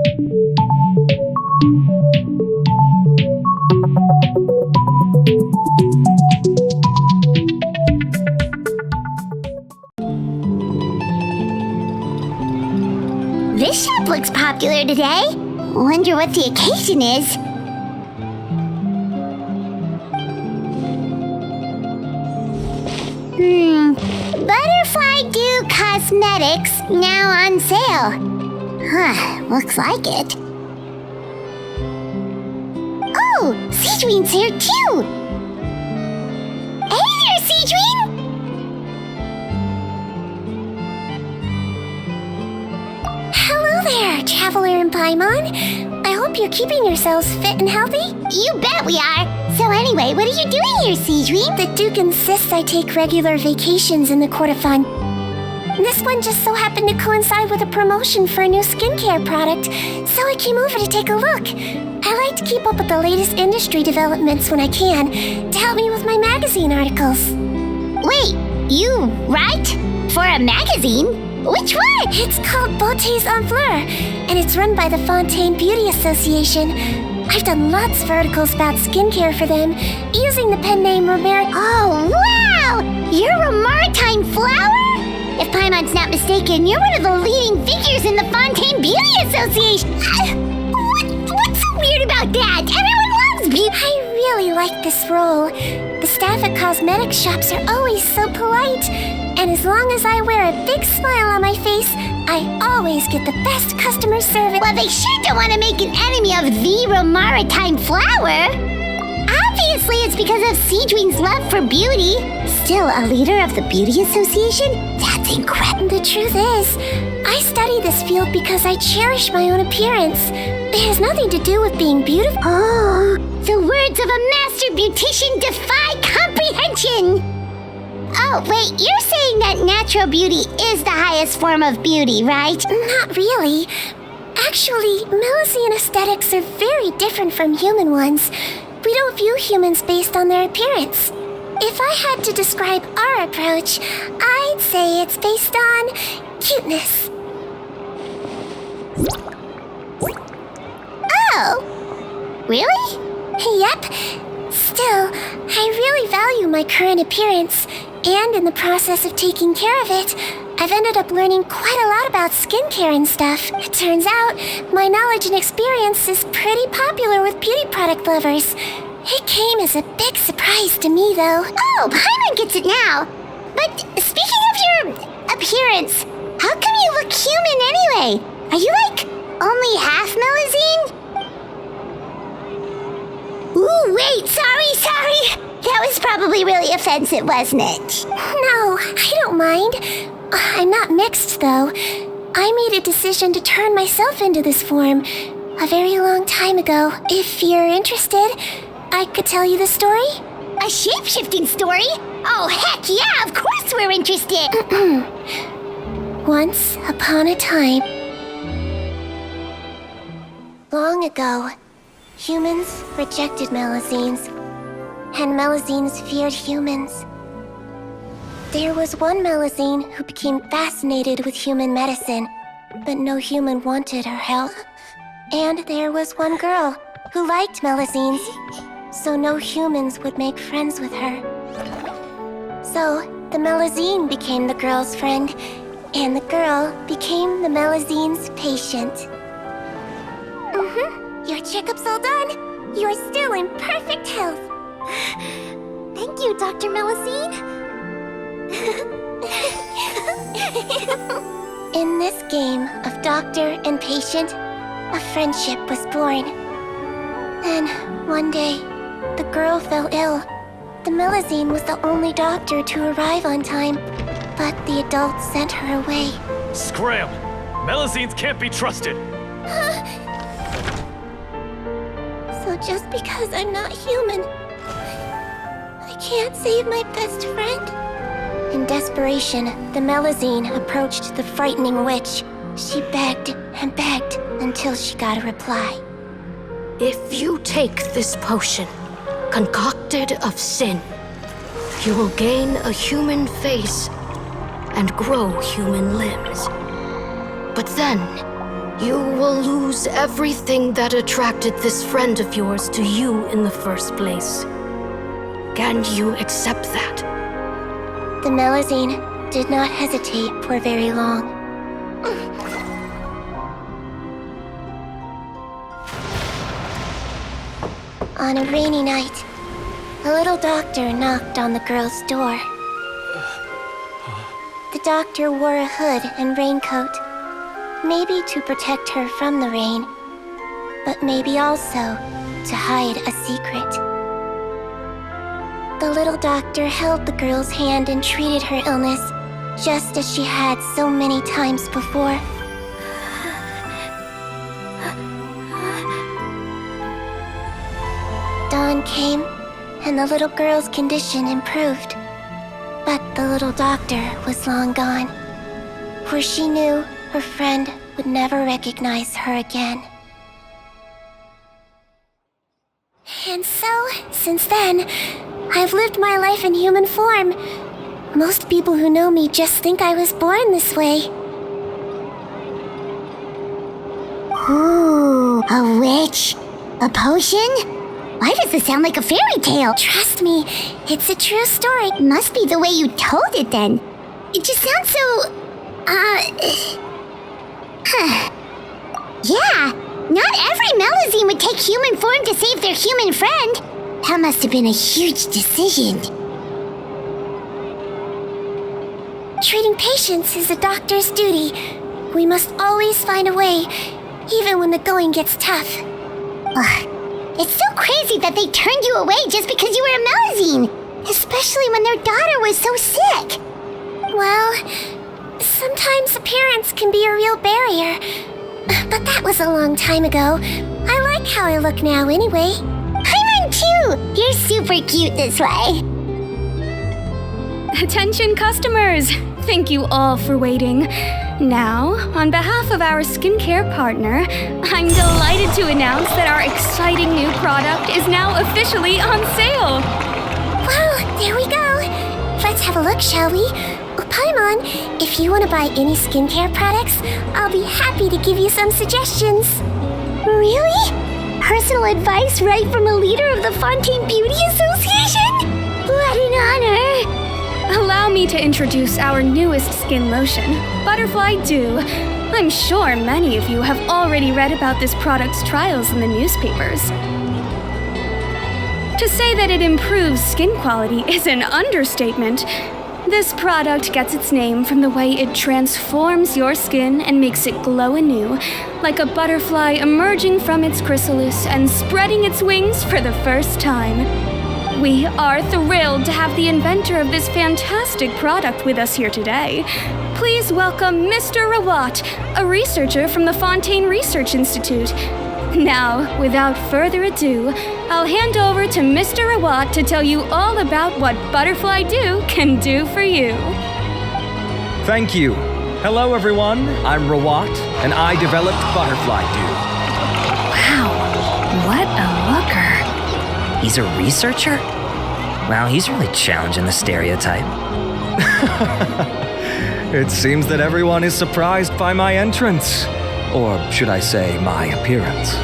This shop looks popular today. Wonder what the occasion is. Butterfly Dew Cosmetics now on sale. Huh, looks like it. Oh, Sigewinne's here too. Hey there, Sigewinne! Hello there, Traveler and Paimon. I hope you're keeping yourselves fit and healthy. You bet we are. So anyway, what are you doing here, Sigewinne? The Duke insists I take regular vacations in the Court of Fun. This one just so happened to coincide with a promotion for a new skincare product, so I came over to take a look. I like to keep up with the latest industry developments when I can, to help me with my magazine articles. Wait, you write for a magazine? Which one? It's called Beautés en Fleur, and it's run by the Fontaine Beauty Association. I've done lots of articles about skincare for them, using the pen name Romero. Oh, wow! You're a maritime flower? If Paimon's not mistaken, you're one of the leading figures in the Fontaine Beauty Association. What's so weird about that? Everyone loves beauty. I really like this role. The staff at cosmetic shops are always so polite. And as long as I wear a big smile on my face, I always get the best customer service. Well, they sure don't want to make an enemy of the maritime flower. Obviously, it's because of Sigewinne's love for beauty. Still a leader of the Beauty Association? That's incredible. The truth is, I study this field because I cherish my own appearance. It has nothing to do with being beautiful. Oh, the words of a master beautician defy comprehension. Oh, wait, you're saying that natural beauty is the highest form of beauty, right? Not really. Actually, Melusine aesthetics are very different from human ones. We don't view humans based on their appearance. If I had to describe our approach, I'd say it's based on cuteness. Oh, really? Yep. Still, I really value my current appearance, and in the process of taking care of it, I've ended up learning quite a lot about skincare and stuff. It turns out, my knowledge and experience is pretty popular with beauty product lovers. It came as a big surprise to me, though. Oh, Paimon gets it now. But speaking of your appearance, how come you look human anyway? Are you, only half Melusine? Ooh, wait, sorry. That was probably really offensive, wasn't it? No, I don't mind. I'm not mixed, though. I made a decision to turn myself into this form a very long time ago. If you're interested, I could tell you the story. A shape-shifting story? Oh, heck yeah, of course we're interested. Once upon a time, long ago, humans rejected Melusines, and Melusines feared humans. There was one Melusine who became fascinated with human medicine, but no human wanted her help. And there was one girl who liked Melusines, so no humans would make friends with her. So the Melusine became the girl's friend, and the girl became the Melusine's patient. Your checkup's all done. You are still in perfect health. Thank you, Dr. Melusine. In this game of doctor and patient, a friendship was born. Then, one day, the girl fell ill. The Melusine was the only doctor to arrive on time, but the adults sent her away. Scram! Melusines can't be trusted! So just because I'm not human, I can't save my best friend? In desperation, the Melusine approached the frightening witch. She begged and begged until she got a reply. If you take this potion, concocted of sin, you will gain a human face and grow human limbs. But then, You will lose everything that attracted this friend of yours to you in the first place. Can you accept that? The Melusine did not hesitate for very long. On a rainy night, a little doctor knocked on the girl's door. The doctor wore a hood and raincoat, maybe to protect her from the rain, but maybe also to hide a secret. The little doctor held the girl's hand and treated her illness, just as she had so many times before. Dawn came, and the little girl's condition improved. But the little doctor was long gone, for she knew her friend would never recognize her again. And so, since then, I've lived my life in human form. Most people who know me just think I was born this way. Ooh, a witch? A potion? Why does this sound like a fairy tale? Trust me, it's a true story. Must be the way you told it then. It just sounds so... Yeah, not every Melusine would take human form to save their human friend. That must have been a huge decision. Treating patients is a doctor's duty. We must always find a way, even when the going gets tough. Ugh. It's so crazy that they turned you away just because you were a Melusine, especially when their daughter was so sick. Well, sometimes appearance can be a real barrier. But that was a long time ago. I like how I look now anyway. Paimon too! You're super cute this way. Attention customers! Thank you all for waiting. Now, on behalf of our skincare partner, I'm delighted to announce that our exciting new product is now officially on sale. Well, there we go. Let's have a look, shall we? Oh, Paimon, if you want to buy any skincare products, I'll be happy to give you some suggestions. Really? Personal advice right from a leader of the Fontaine Beauty Association? What an honor! Allow me to introduce our newest skin lotion, Butterfly Dew. I'm sure many of you have already read about this product's trials in the newspapers. To say that it improves skin quality is an understatement. This product gets its name from the way it transforms your skin and makes it glow anew, like a butterfly emerging from its chrysalis and spreading its wings for the first time. We are thrilled to have the inventor of this fantastic product with us here today. Please welcome Mr. Rawat, a researcher from the Fontaine Research Institute. Now, without further ado, I'll hand over to Mr. Rawat to tell you all about what Butterfly Dew can do for you. Thank you. Hello, everyone. I'm Rawat, and I developed Butterfly Dew. Wow, what a looker. He's a researcher? Wow, he's really challenging the stereotype. It seems that everyone is surprised by my entrance. Or should I say, my appearance.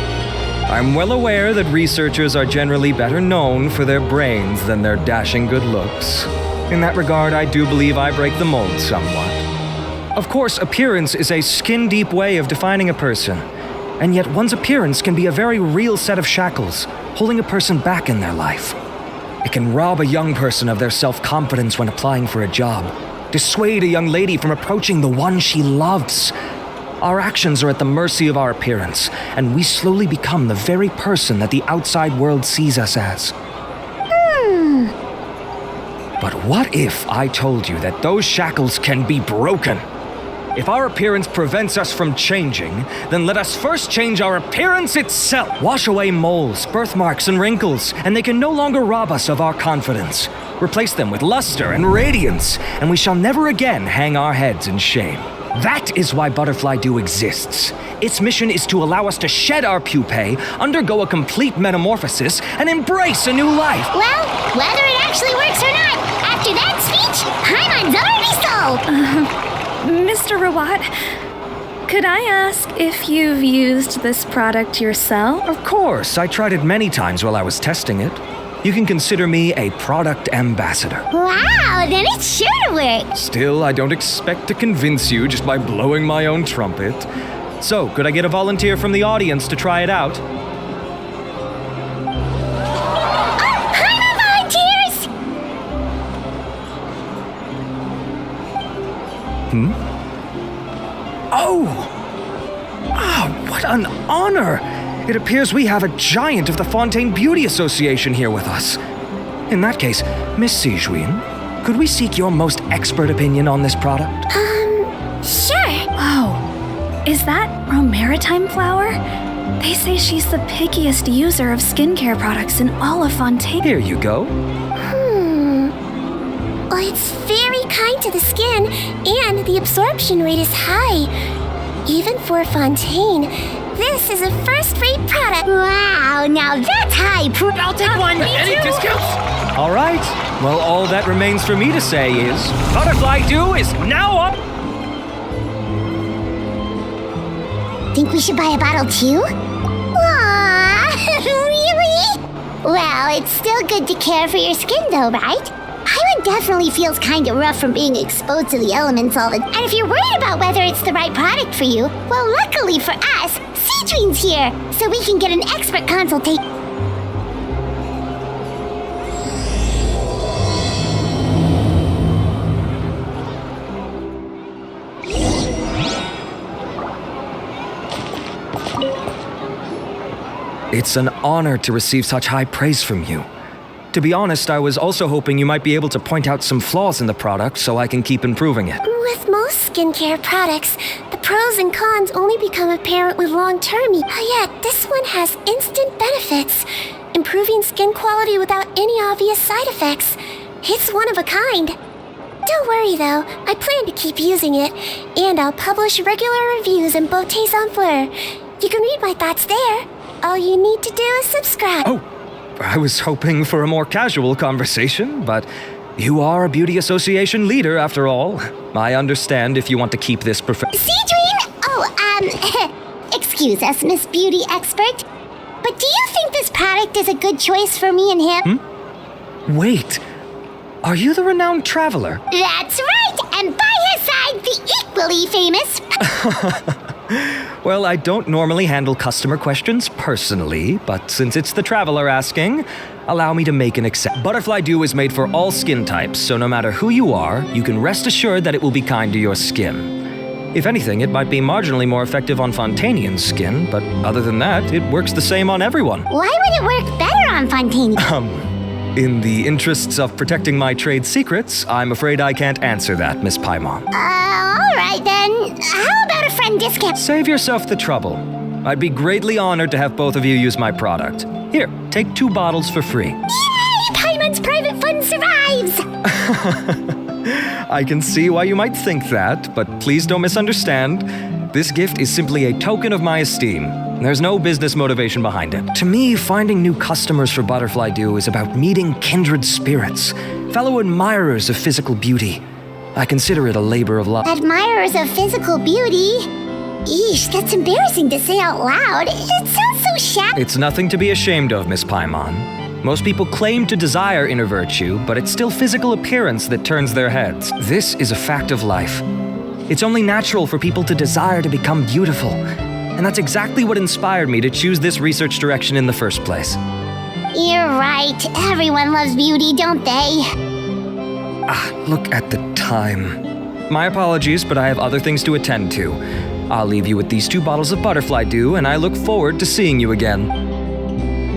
I'm well aware that researchers are generally better known for their brains than their dashing good looks. In that regard, I do believe I break the mold somewhat. Of course, appearance is a skin-deep way of defining a person. And yet one's appearance can be a very real set of shackles, holding a person back in their life. It can rob a young person of their self-confidence when applying for a job, dissuade a young lady from approaching the one she loves. Our actions are at the mercy of our appearance, and we slowly become the very person that the outside world sees us as. But what if I told you that those shackles can be broken? If our appearance prevents us from changing, then let us first change our appearance itself. Wash away moles, birthmarks, and wrinkles, and they can no longer rob us of our confidence. Replace them with luster and radiance, and we shall never again hang our heads in shame. That is why Butterfly Dew exists. Its mission is to allow us to shed our pupae, undergo a complete metamorphosis, and embrace a new life. Well, whether it actually works or not, after that speech, Paimon's already sold. Mr. Rawat, Could I ask if you've used this product yourself? Of course, I tried it many times while I was testing it. You can consider me a product ambassador. Wow, then it's sure to work. Still, I don't expect to convince you just by blowing my own trumpet. So, could I get a volunteer from the audience to try it out? Volunteers! What an honor! It appears we have a giant of the Fontaine Beauty Association here with us. In that case, Miss Sigewinne, could we seek your most expert opinion on this product? Sure. Oh, is that romaritime flower? They say she's the pickiest user of skincare products in all of Fontaine. Here you go. Well, it's very kind to the skin, and the absorption rate is high. Even for Fontaine, this is a first-rate product. Wow, now that's high I'll take one. Any discounts? All right. Well, all that remains for me to say is, Butterfly Dew is now up. Think we should buy a bottle too? Aww, really? Well, it's still good to care for your skin though, right? Paimon definitely feels kinda rough from being exposed to the elements all the time. And if you're worried about whether it's the right product for you, well, luckily for us, Sigewinne's here, so we can get an expert consultation. It's an honor to receive such high praise from you. To be honest, I was also hoping you might be able to point out some flaws in the product so I can keep improving it. With most skincare products, the pros and cons only become apparent with long-term use. Yet, this one has instant benefits, improving skin quality without any obvious side effects. It's one of a kind. Don't worry though, I plan to keep using it, and I'll publish regular reviews in Beautés en Fleur. You can read my thoughts there. All you need to do is subscribe. Oh, I was hoping for a more casual conversation, but you are a beauty association leader after all. I understand if you want to keep this Sigewinne? Oh, excuse us, Miss Beauty Expert, but do you think this product is a good choice for me and him? Wait, are you the renowned traveler? That's right, and by his side, the equally famous... Well, I don't normally handle customer questions personally, but since it's the traveler asking, allow me to make an exception. Butterfly Dew is made for all skin types, so no matter who you are, you can rest assured that it will be kind to your skin. If anything, it might be marginally more effective on Fontainian's skin, but other than that, it works the same on everyone. Why would it work better on Fontaine? In the interests of protecting my trade secrets, I'm afraid I can't answer that, Miss Paimon. Alright then. How about a friend discount? Save yourself the trouble. I'd be greatly honored to have both of you use my product. Here, take 2 bottles for free. Yay! Paimon's private fund survives! I can see why you might think that, but please don't misunderstand. This gift is simply a token of my esteem. There's no business motivation behind it. To me, finding new customers for Butterfly Dew is about meeting kindred spirits, fellow admirers of physical beauty. I consider it a labor of love. Admirers of physical beauty? Eesh, that's embarrassing to say out loud. It sounds so shallow. It's nothing to be ashamed of, Miss Paimon. Most people claim to desire inner virtue, but it's still physical appearance that turns their heads. This is a fact of life. It's only natural for people to desire to become beautiful. And that's exactly what inspired me to choose this research direction in the first place. You're right. Everyone loves beauty, don't they? Look at the time. My apologies, but I have other things to attend to. I'll leave you with these 2 bottles of Butterfly Dew, and I look forward to seeing you again.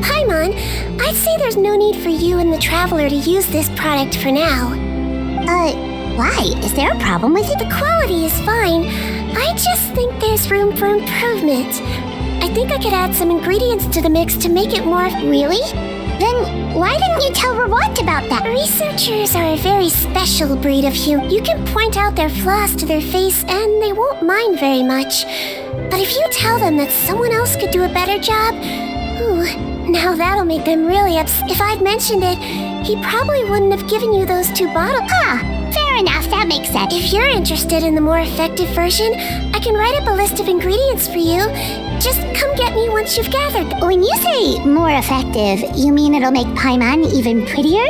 Paimon, I'd say there's no need for you and the Traveler to use this product for now. Why? Is there a problem with it? The quality is fine. I just think there's room for improvement. I think I could add some ingredients to the mix to make it more... Really? Then why didn't you tell Rawat about that? Researchers are a very special breed of human. You can point out their flaws to their face and they won't mind very much. But if you tell them that someone else could do a better job, now that'll make them really upset. If I'd mentioned it, he probably wouldn't have given you those 2 bottles. Fair Fair enough, that makes sense. If you're interested in the more effective version, I can write up a list of ingredients for you. Just come get me once you've gathered. When you say more effective, you mean it'll make Paimon even prettier?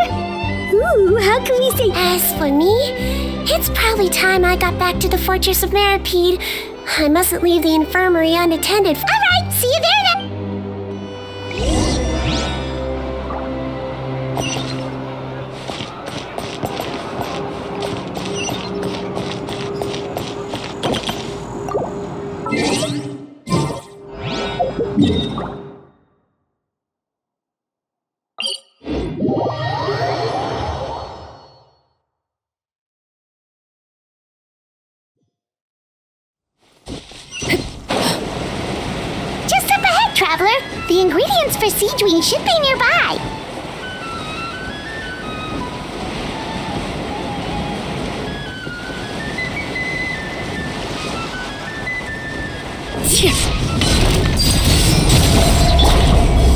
Ooh, how can we say... As for me, it's probably time I got back to the Fortress of Maripede. I mustn't leave the infirmary unattended. All right, see you there then. Just up ahead, traveler. The ingredients for Sigewinne should be nearby.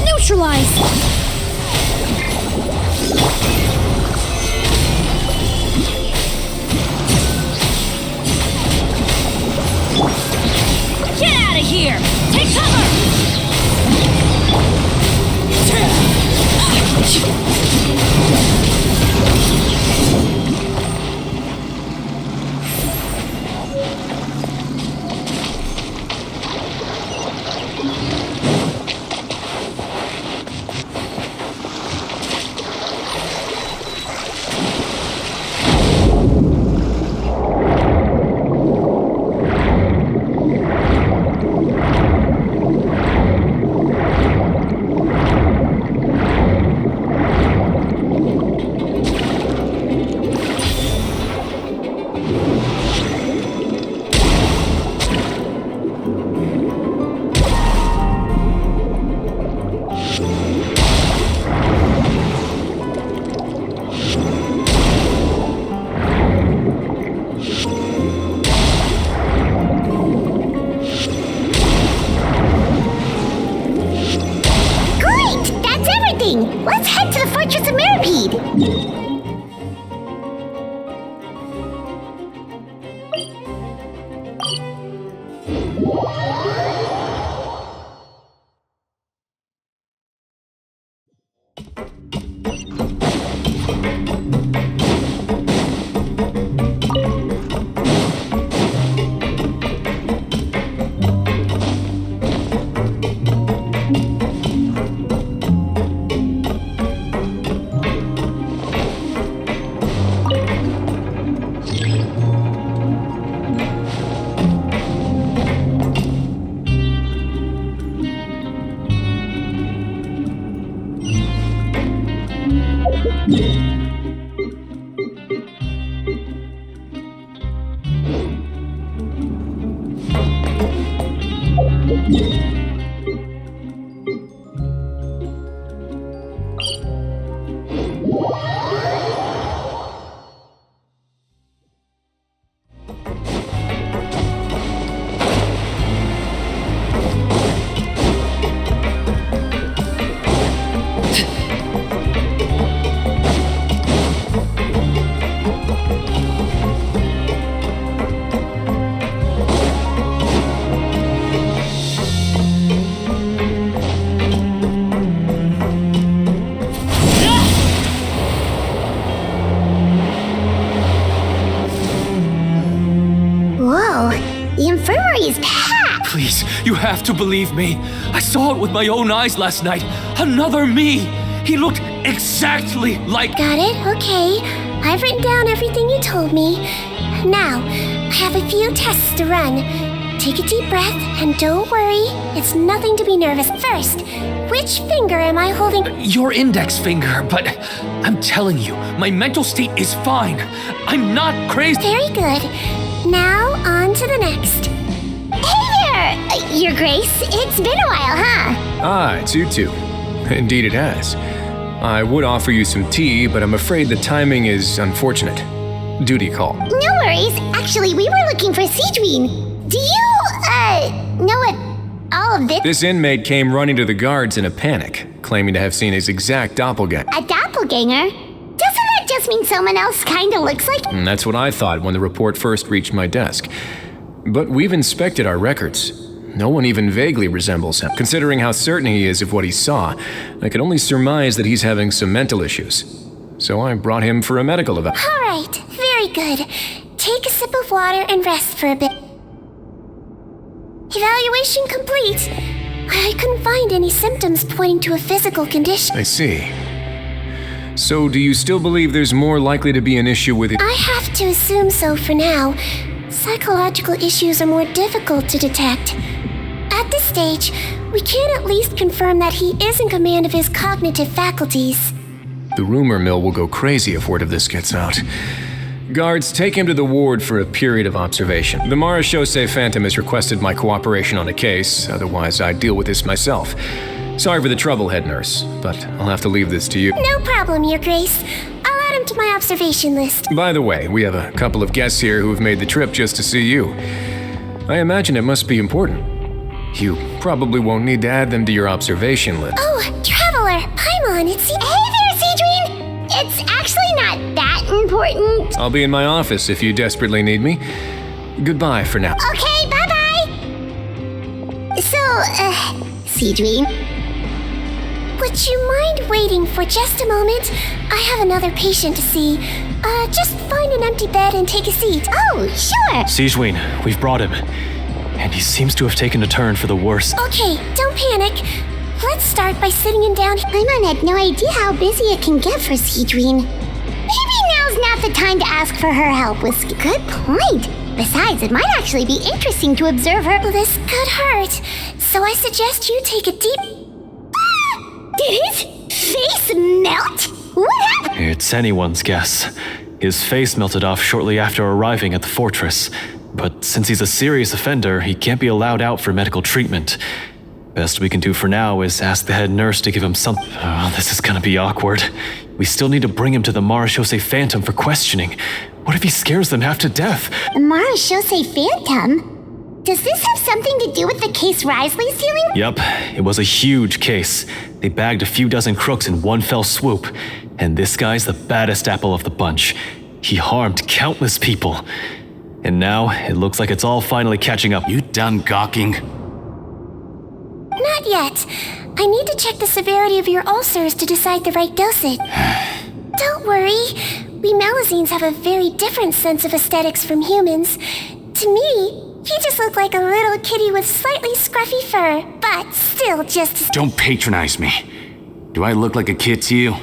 Neutralize! Get out of here! Take cover! Let's head to the Fortress of Maripede! The infirmary is packed! Please, you have to believe me. I saw it with my own eyes last night. Another me! He looked exactly like— Got it? Okay. I've written down everything you told me. Now, I have a few tests to run. Take a deep breath, and don't worry. It's nothing to be nervous. First, which finger am I holding? Your index finger, but I'm telling you, my mental state is fine. I'm not crazy. Very good. Now, on to the next. Hey there! Your Grace, it's been a while, huh? Ah, it's you two. Indeed it has. I would offer you some tea, but I'm afraid the timing is unfortunate. Duty call. No worries. Actually, we were looking for Sigewinne. Do you, know what all of this— This inmate came running to the guards in a panic, claiming to have seen his exact doppelganger. A doppelganger? Doesn't that just this mean someone else kinda looks like him? And that's what I thought when the report first reached my desk. But we've inspected our records. No one even vaguely resembles him. Considering how certain he is of what he saw, I can only surmise that he's having some mental issues. So I brought him for a medical evaluation. Alright, very good. Take a sip of water and rest for a bit. Evaluation complete. I couldn't find any symptoms pointing to a physical condition. I see. So do you still believe there's more likely to be an issue with it? I have to assume so for now. Psychological issues are more difficult to detect. At this stage, we can at least confirm that he is in command of his cognitive faculties. The rumor mill will go crazy if word of this gets out. Guards, take him to the ward for a period of observation. The Marechaussee Phantom has requested my cooperation on a case, otherwise I'd deal with this myself. Sorry for the trouble, head nurse, but I'll have to leave this to you. No problem, Your Grace. I'll add him to my observation list. By the way, we have a couple of guests here who have made the trip just to see you. I imagine it must be important. You probably won't need to add them to your observation list. Oh, Traveler, Paimon, it's... Hey there, Sigewinne! It's actually not that important. I'll be in my office if you desperately need me. Goodbye for now. Okay, bye-bye! So, Sigewinne, Would you mind waiting for just a moment? I have another patient to see. Just find an empty bed and take a seat. oh, sure. Sigewinne, we've brought him. And he seems to have taken a turn for the worse. Okay, don't panic. Let's start by sitting him down. Paimon had no idea how busy it can get for Sigewinne. Maybe now's not the time to ask for her help with Good point. Besides, it might actually be interesting to observe her. This could hurt, so I suggest you take a deep... Did his face melt? What happened? It's anyone's guess. His face melted off shortly after arriving at the fortress. But since he's a serious offender, he can't be allowed out for medical treatment. Best we can do for now is ask the head nurse to give him something. Oh, this is gonna be awkward. We still need to bring him to the Marechaussee Phantom for questioning. What if he scares them half to death? The Marechaussee Phantom? Does this have something to do with the case Risley's dealing with? Yup, it was a huge case. They bagged a few dozen crooks in one fell swoop. And this guy's the baddest apple of the bunch. He harmed countless people. And now, it looks like it's all finally catching up. You done gawking? Not yet. I need to check the severity of your ulcers to decide the right dosage. Don't worry. We Melazines have a very different sense of aesthetics from humans. To me, he just looked like a little kitty with slightly scruffy fur, but still just as... Don't patronize me. Do I look like a kid to you?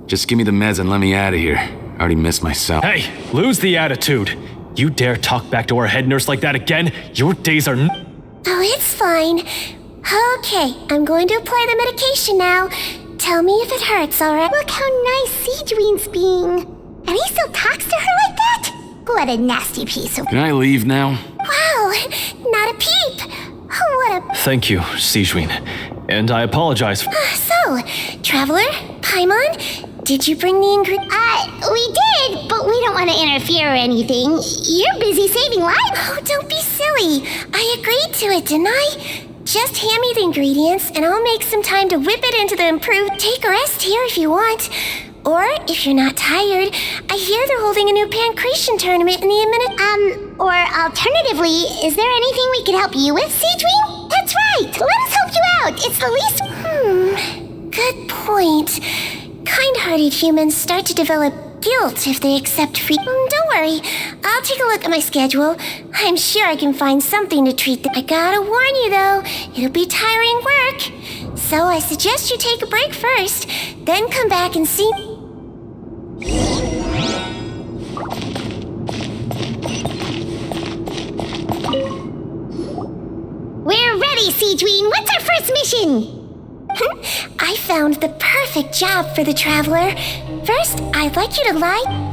Just give me the meds and let me out of here. I already missed myself. Hey, lose the attitude. You dare talk back to our head nurse like that again? Your days are... Oh, it's fine. Okay, I'm going to apply the medication now. Tell me if it hurts, alright? Look how nice Sigewinne's being. And he still talks to her like that? What a nasty piece of... Can I leave now? Wow, not a peep. What a... Thank you, Sigewinne. And I apologize for... So, Traveler, Paimon, did you bring the ingredient? We did, but we don't want to interfere or anything. You're busy saving lives. Oh, don't be silly. I agreed to it, didn't I? Just hand me the ingredients, and I'll make some time to whip it into the improved. Take a rest here if you want. Or, if you're not tired, I hear they're holding a new pancreation tournament in the minute. Or alternatively, is there anything we could help you with, Sigewinne? That's right, let us help you out. It's the least... Good point. Kind-hearted humans start to develop guilt if they accept free... Don't worry, I'll take a look at my schedule. I'm sure I can find something to treat them. I gotta warn you though, it'll be tiring work. So I suggest you take a break first, then come back and see... We're ready, Sigewinne. What's our first mission? I found the perfect job for the Traveler. First, I'd like you to lie...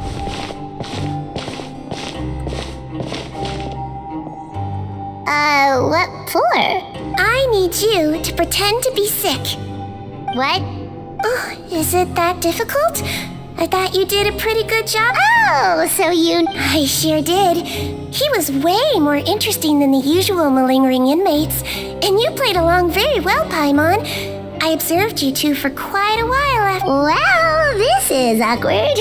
What for? I need you to pretend to be sick. What? Oh, is it that difficult? I thought you did a pretty good job. Oh, so you... I sure did. He was way more interesting than the usual malingering inmates. And you played along very well, Paimon. I observed you two for quite a while after... Well, this is awkward.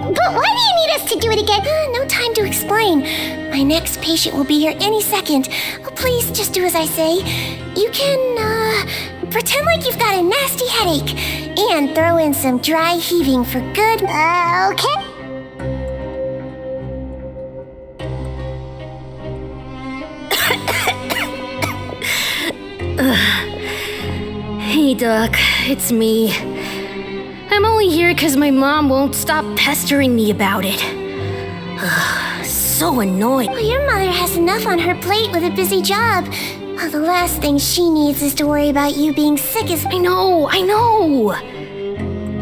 But why do you need us to do it again? No time to explain. My next patient will be here any second. Oh, please, just do as I say. You can, pretend like you've got a nasty headache. And throw in some dry heaving for good. Okay. Hey, Doc, it's me. I'm only here because my mom won't stop pestering me about it. So annoying. Well, your mother has enough on her plate with a busy job. Well, the last thing she needs is to worry about you being sick as... I know.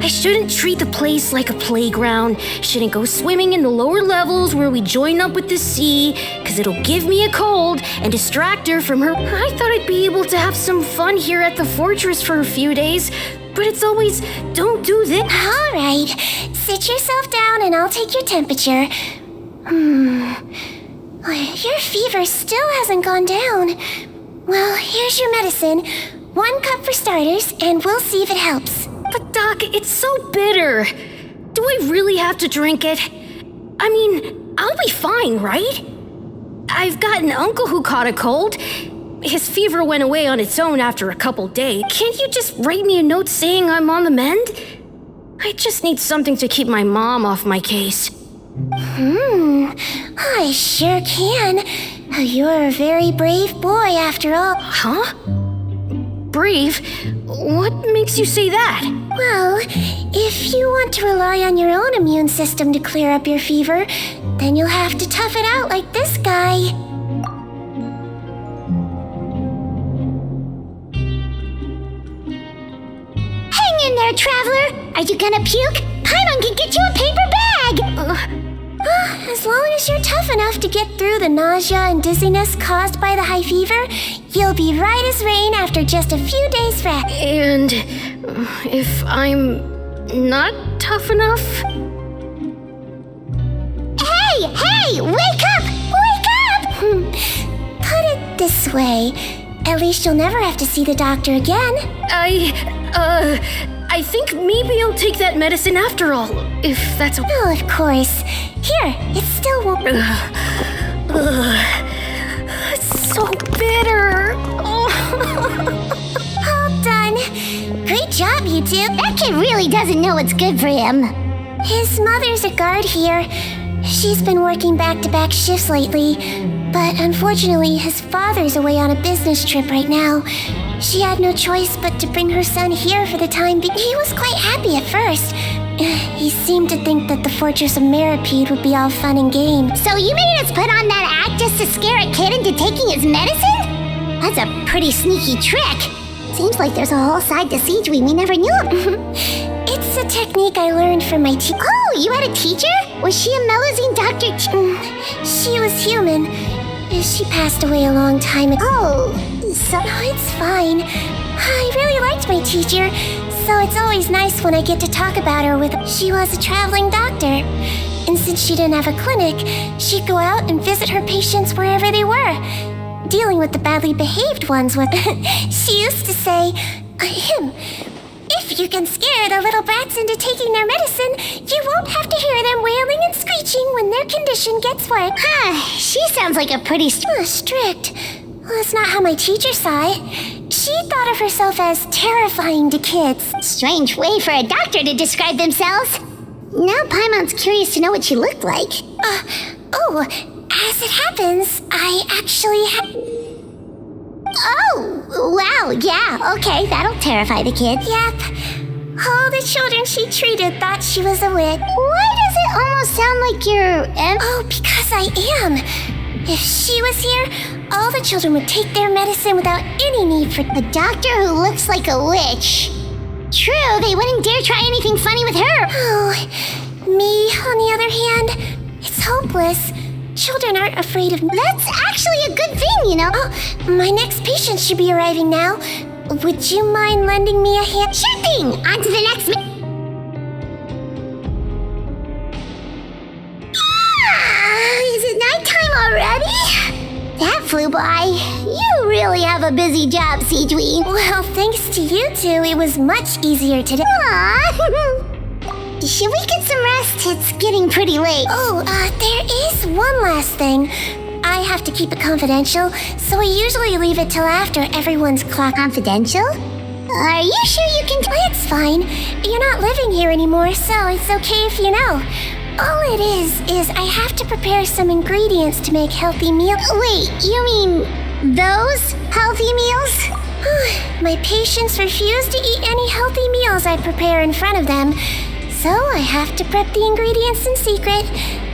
I shouldn't treat the place like a playground. Shouldn't go swimming in the lower levels where we join up with the sea, because it'll give me a cold and distract her from her. I thought I'd be able to have some fun here at the fortress for a few days, but it's always, don't do this. All right, sit yourself down and I'll take your temperature. Your fever still hasn't gone down. Well, here's your medicine. 1 cup for starters, and we'll see if it helps. But Doc, it's so bitter. Do I really have to drink it? I mean, I'll be fine, right? I've got an uncle who caught a cold. His fever went away on its own after a couple days. Can't you just write me a note saying I'm on the mend? I just need something to keep my mom off my case. I sure can. You're a very brave boy after all. Huh? Brave? What makes you say that? Well, if you want to rely on your own immune system to clear up your fever, then you'll have to tough it out like this guy. Hang in there, traveler. Are you gonna puke? Paimon can get you a paper bag. As long as you're tough enough to get through the nausea and dizziness caused by the high fever, you'll be right as rain after just a few days' rest. And if I'm not tough enough? Hey, wake up! Put it this way. At least you'll never have to see the doctor again. I think maybe I'll take that medicine after all, if that's okay. Oh, of course. Here, it still won't... It's so bitter. All done. Great job, you two. That kid really doesn't know what's good for him. His mother's a guard here. She's been working back-to-back shifts lately, but unfortunately, his father's away on a business trip right now. She had no choice but to bring her son here for the time being. He was quite happy at first. He seemed to think that the Fortress of Meripede would be all fun and games. So you made us put on that act just to scare a kid into taking his medicine? That's a pretty sneaky trick. Seems like there's a whole side to Sigewinne we never knew. It's a technique I learned from my teacher. Oh, you had a teacher? Was she a Melazine doctor? She was human. She passed away a long time ago. Oh, so... No, it's fine. I really liked my teacher, so it's always nice when I get to talk about her with her. She was a traveling doctor, and since she didn't have a clinic, she'd go out and visit her patients wherever they were, dealing with the badly behaved ones with... She used to say, if you can scare the little brats into taking their medicine, you won't have to hear them wailing and screeching when their condition gets worse. She sounds like a pretty... strict. Well, that's not how my teacher saw it. She thought of herself as terrifying to kids. Strange way for a doctor to describe themselves. Now Paimon's curious to know what she looked like. As it happens, I actually Oh, wow, yeah, okay, that'll terrify the kid. Yep. All the children she treated thought she was a witch. Why does it almost sound like you're... Oh, because I am. If she was here, all the children would take their medicine without any need for... A doctor who looks like a witch. True, they wouldn't dare try anything funny with her. Oh, me, on the other hand, it's hopeless. Children aren't afraid of me. That's actually a good thing, you know. Oh, my next patient should be arriving now. Would you mind lending me a hand? Sure thing! On to the next... Is it nighttime already? That flew by. You really have a busy job, Sigewinne. Well, thanks to you two, it was much easier today. should we get some rest? It's getting pretty late. Oh, there is one last thing. I have to keep it confidential, so I usually leave it till after everyone's clock. Confidential? Are you sure you can... It's fine. You're not living here anymore, so it's okay if you know. All it is I have to prepare some ingredients to make healthy meals. Wait, you mean those healthy meals? My patients refuse to eat any healthy meals I prepare in front of them, so I have to prep the ingredients in secret,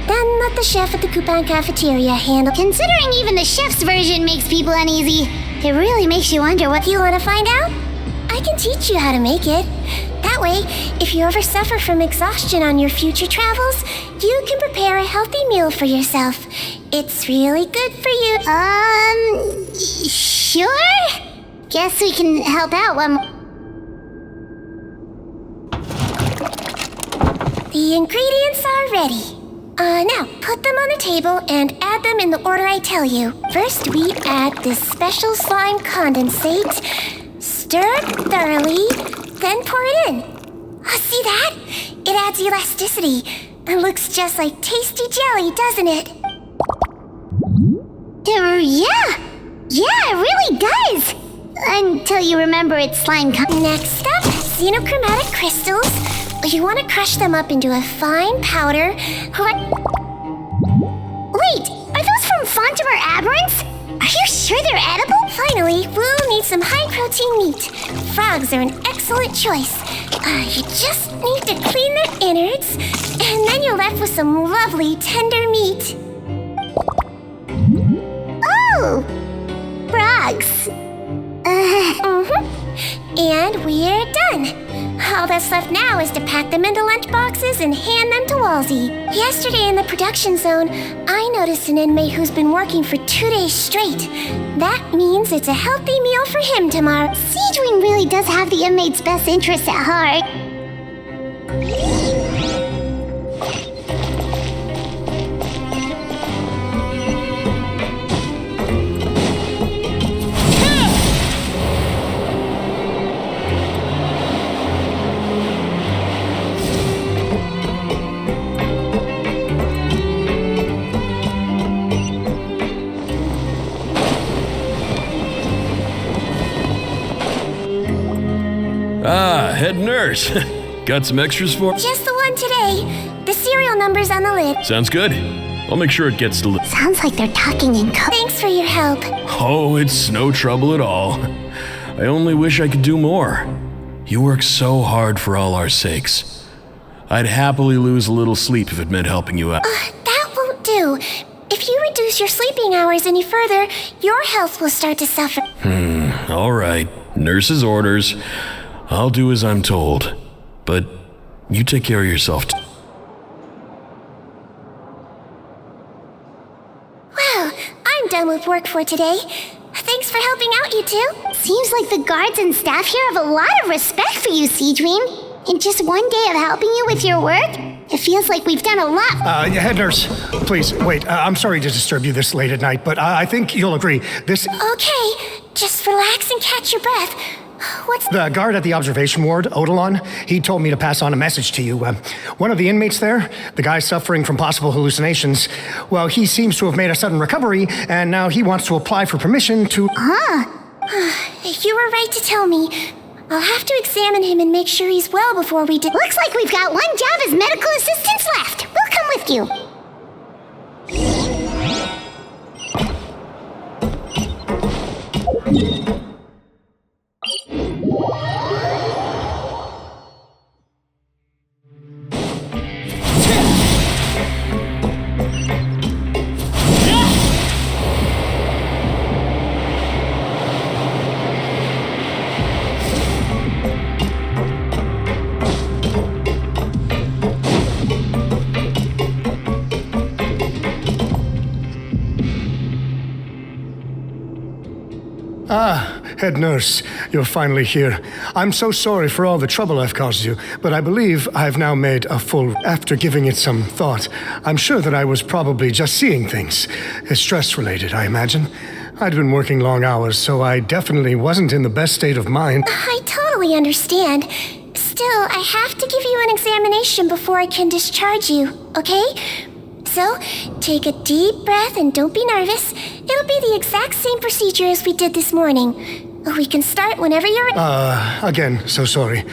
then let the chef at the Coupon cafeteria handle. Considering even the chef's version makes people uneasy, it really makes you wonder what... You want to find out? I can teach you how to make it. That way, if you ever suffer from exhaustion on your future travels, you can prepare a healthy meal for yourself. It's really good for you. Sure? Guess we can help out one more. The ingredients are ready. Now, put them on the table and add them in the order I tell you. First, we add this special slime condensate. Stir thoroughly, then pour it in. See that? It adds elasticity and looks just like tasty jelly, doesn't it? Yeah, it really does. Until you remember it's slime. Next up, xenochromatic crystals. You want to crush them up into a fine powder. Wait, are those from Fontimer aberrants? Are you sure they're edible? Finally, we'll need some high-protein meat. Frogs are an excellent choice. You just need to clean their innards, and then you're left with some lovely tender meat. Oh! Frogs. And we're done. All that's left now is to pack them into lunch boxes and hand them to Walsey. Yesterday in the production zone, I noticed an inmate who's been working for 2 days straight. That means it's a healthy meal for him tomorrow. Sigewinne really does have the inmate's best interests at heart. Head nurse. Got some extras for me? Just the one today. The serial number's on the lid. Sounds good. I'll make sure it gets delivered. Sounds like they're talking in code. Thanks for your help. Oh, it's no trouble at all. I only wish I could do more. You work so hard for all our sakes. I'd happily lose a little sleep if it meant helping you out. That won't do. If you reduce your sleeping hours any further, your health will start to suffer. All right. Nurse's orders. I'll do as I'm told. But you take care of yourself. Well, I'm done with work for today. Thanks for helping out, you two. Seems like the guards and staff here have a lot of respect for you, Sigewinne. In just one day of helping you with your work, it feels like we've done a lot. Head nurse, please, wait. I'm sorry to disturb you this late at night, but I think you'll agree. Okay, just relax and catch your breath. What's... The guard at the observation ward, Odilon, he told me to pass on a message to you. One of the inmates there, the guy suffering from possible hallucinations, well, he seems to have made a sudden recovery, and now he wants to apply for permission to... You were right to tell me. I'll have to examine him and make sure he's well before we do... Looks like we've got one job as medical assistants left. We'll come with you. Head nurse, you're finally here. I'm so sorry for all the trouble I've caused you, but I believe I've now made a full... After giving it some thought, I'm sure that I was probably just seeing things. It's stress-related, I imagine. I'd been working long hours, so I definitely wasn't in the best state of mind. I totally understand. Still, I have to give you an examination before I can discharge you, okay? So, take a deep breath and don't be nervous. It'll be the exact same procedure as we did this morning. We can start whenever you're... Again, so sorry.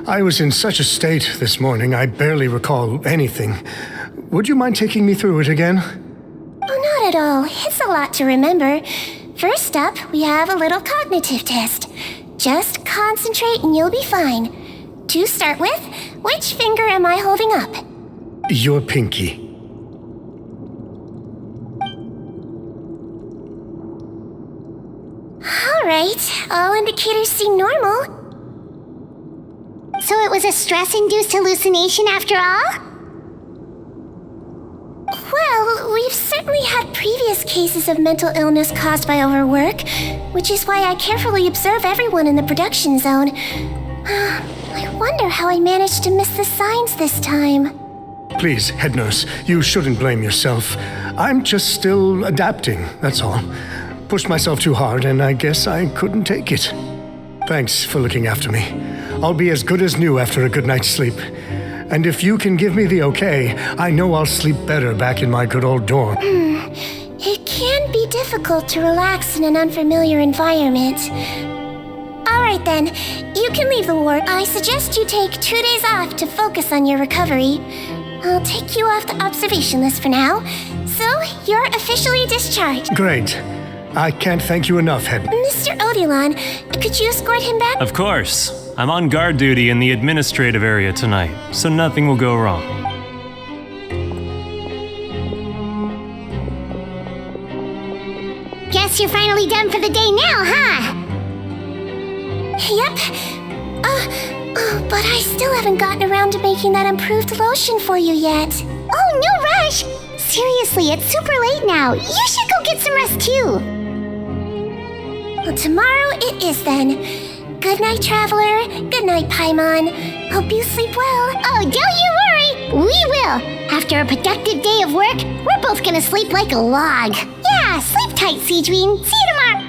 I was in such a state this morning, I barely recall anything. Would you mind taking me through it again? Oh, not at all. It's a lot to remember. First up, we have a little cognitive test. Just concentrate and you'll be fine. To start with, which finger am I holding up? Your pinky. Alright, all indicators seem normal. So it was a stress-induced hallucination after all? Well, we've certainly had previous cases of mental illness caused by overwork, which is why I carefully observe everyone in the production zone. I wonder how I managed to miss the signs this time. Please, head nurse, you shouldn't blame yourself. I'm just still adapting, that's all. Pushed myself too hard, and I guess I couldn't take it. Thanks for looking after me. I'll be as good as new after a good night's sleep. And if you can give me the okay, I know I'll sleep better back in my good old dorm. It can be difficult to relax in an unfamiliar environment. Alright then, you can leave the ward. I suggest you take 2 days off to focus on your recovery. I'll take you off the observation list for now. So, you're officially discharged. Great. I can't thank you enough, Head. Mr. Odilon, could you escort him back? Of course. I'm on guard duty in the administrative area tonight, so nothing will go wrong. Guess you're finally done for the day now, huh? Yep. But I still haven't gotten around to making that improved lotion for you yet. Oh, no rush! Seriously, it's super late now. You should go get some rest too. Well, tomorrow it is then. Good night, Traveler. Good night, Paimon. Hope you sleep well. Oh, don't you worry. We will. After a productive day of work, we're both gonna sleep like a log. Yeah, sleep tight, Sigewinne. See you tomorrow.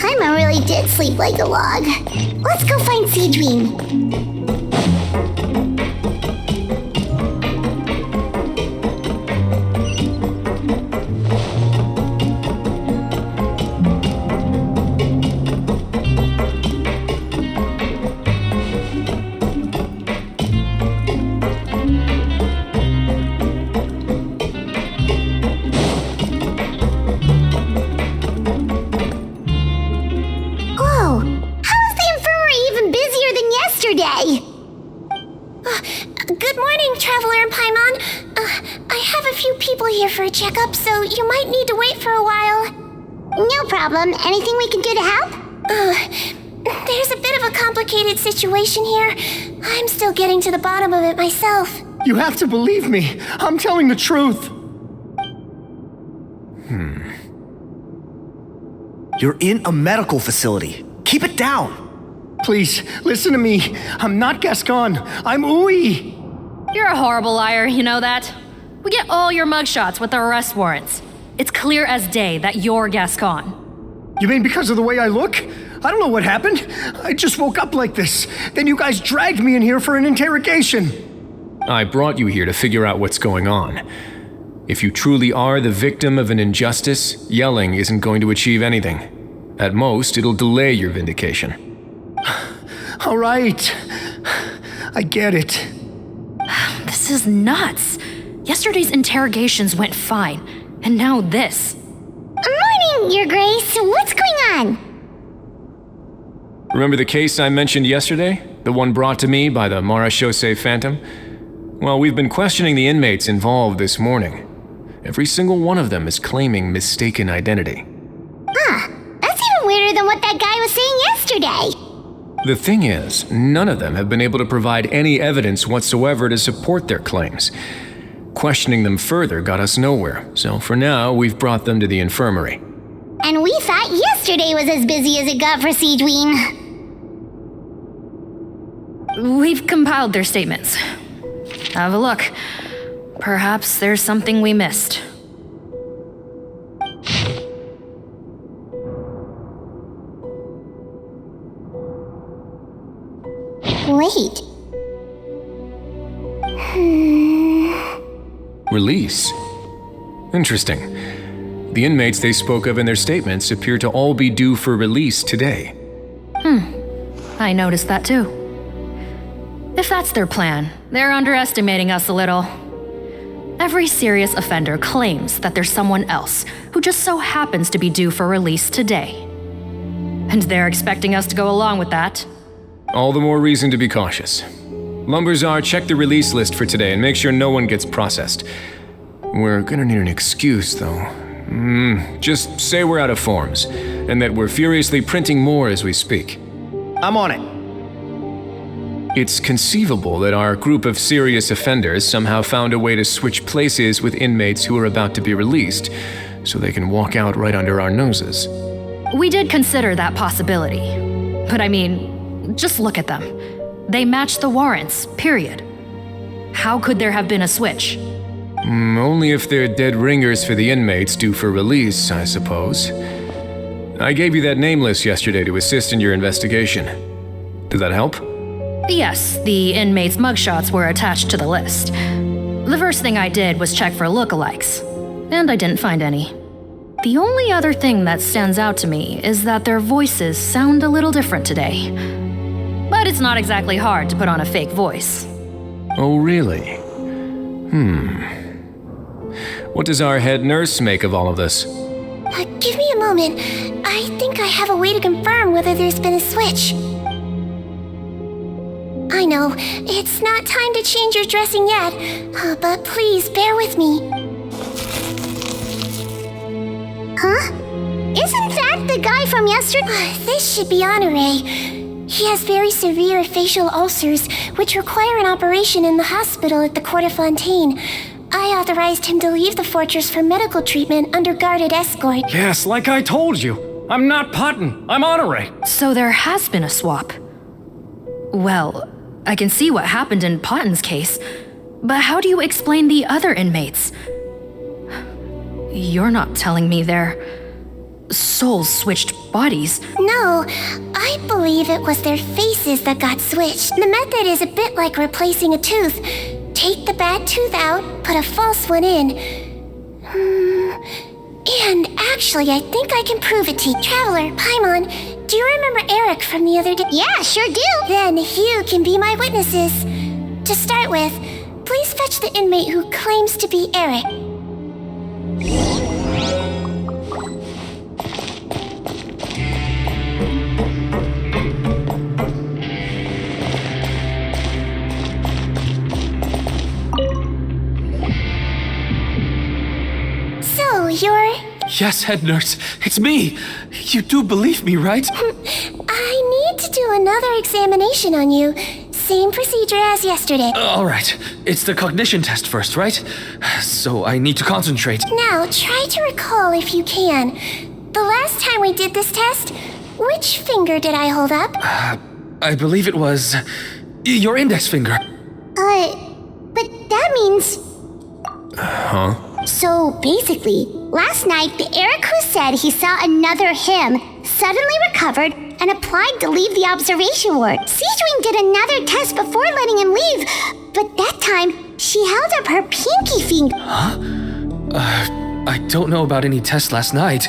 Paimon really did sleep like a log. Let's go find Sigewinne. Good morning, Traveler and Paimon. I have a few people here for a checkup, so you might need to wait for a while. No problem. Anything we can do to help? There's a bit of a complicated situation here. I'm still getting to the bottom of it myself. You have to believe me. I'm telling the truth. You're in a medical facility. Keep it down. Please, listen to me. I'm not Gascon. I'm Uwe. You're a horrible liar, you know that? We get all your mugshots with the arrest warrants. It's clear as day that you're Gascon. You mean because of the way I look? I don't know what happened. I just woke up like this. Then you guys dragged me in here for an interrogation. I brought you here to figure out what's going on. If you truly are the victim of an injustice, yelling isn't going to achieve anything. At most, it'll delay your vindication. All right. I get it. This is nuts. Yesterday's interrogations went fine, and now this. Morning, Your Grace. What's going on? Remember the case I mentioned yesterday? The one brought to me by the Marechaussee Phantom? Well, we've been questioning the inmates involved this morning. Every single one of them is claiming mistaken identity. Huh. That's even weirder than what that guy was saying yesterday. The thing is, none of them have been able to provide any evidence whatsoever to support their claims. Questioning them further got us nowhere, so for now, we've brought them to the infirmary. And we thought yesterday was as busy as it got for Sigewinne. We've compiled their statements. Have a look. Perhaps there's something we missed. Wait. Release? Interesting. The inmates they spoke of in their statements appear to all be due for release today. I noticed that too. If that's their plan, they're underestimating us a little. Every serious offender claims that there's someone else who just so happens to be due for release today. And they're expecting us to go along with that. All the more reason to be cautious. Lumberzar, check the release list for today and make sure no one gets processed. We're gonna need an excuse, though. Just say we're out of forms, and that we're furiously printing more as we speak. I'm on it. It's conceivable that our group of serious offenders somehow found a way to switch places with inmates who are about to be released, so they can walk out right under our noses. We did consider that possibility. But I mean, just look at them. They match the warrants, period. How could there have been a switch? Only if they're dead ringers for the inmates due for release, I suppose. I gave you that name list yesterday to assist in your investigation. Did that help? Yes, the inmates' mugshots were attached to the list. The first thing I did was check for lookalikes, and I didn't find any. The only other thing that stands out to me is that their voices sound a little different today. But it's not exactly hard to put on a fake voice. Oh, really? What does our head nurse make of all of this? Give me a moment. I think I have a way to confirm whether there's been a switch. I know, it's not time to change your dressing yet, but please bear with me. Huh? Isn't that the guy from yesterday? This should be Honore. He has very severe facial ulcers, which require an operation in the hospital at the Court of Fontaine. I authorized him to leave the fortress for medical treatment under guarded escort. Yes, like I told you. I'm not Putton. I'm Honore. So there has been a swap. Well, I can see what happened in Potton's case, but how do you explain the other inmates? You're not telling me their souls switched bodies. No, I believe it was their faces that got switched. The method is a bit like replacing a tooth. Take the bad tooth out, put a false one in. And actually, I think I can prove it to you. Traveler, Paimon, do you remember Eric from the other day? Yeah, sure do. Then you can be my witnesses. To start with, please fetch the inmate who claims to be Eric. So, you're... Yes, head nurse. It's me. You do believe me, right? I need to do another examination on you. Same procedure as yesterday. All right. It's the cognition test first, right? So I need to concentrate. Now, try to recall if you can. The last time we did this test, which finger did I hold up? I believe it was your index finger. But that means... Huh? So basically, last night the Eric who said he saw another him suddenly recovered and applied to leave the observation ward. Sigewinne did another test before letting him leave, but that time she held up her pinky finger. Huh? I don't know about any test last night.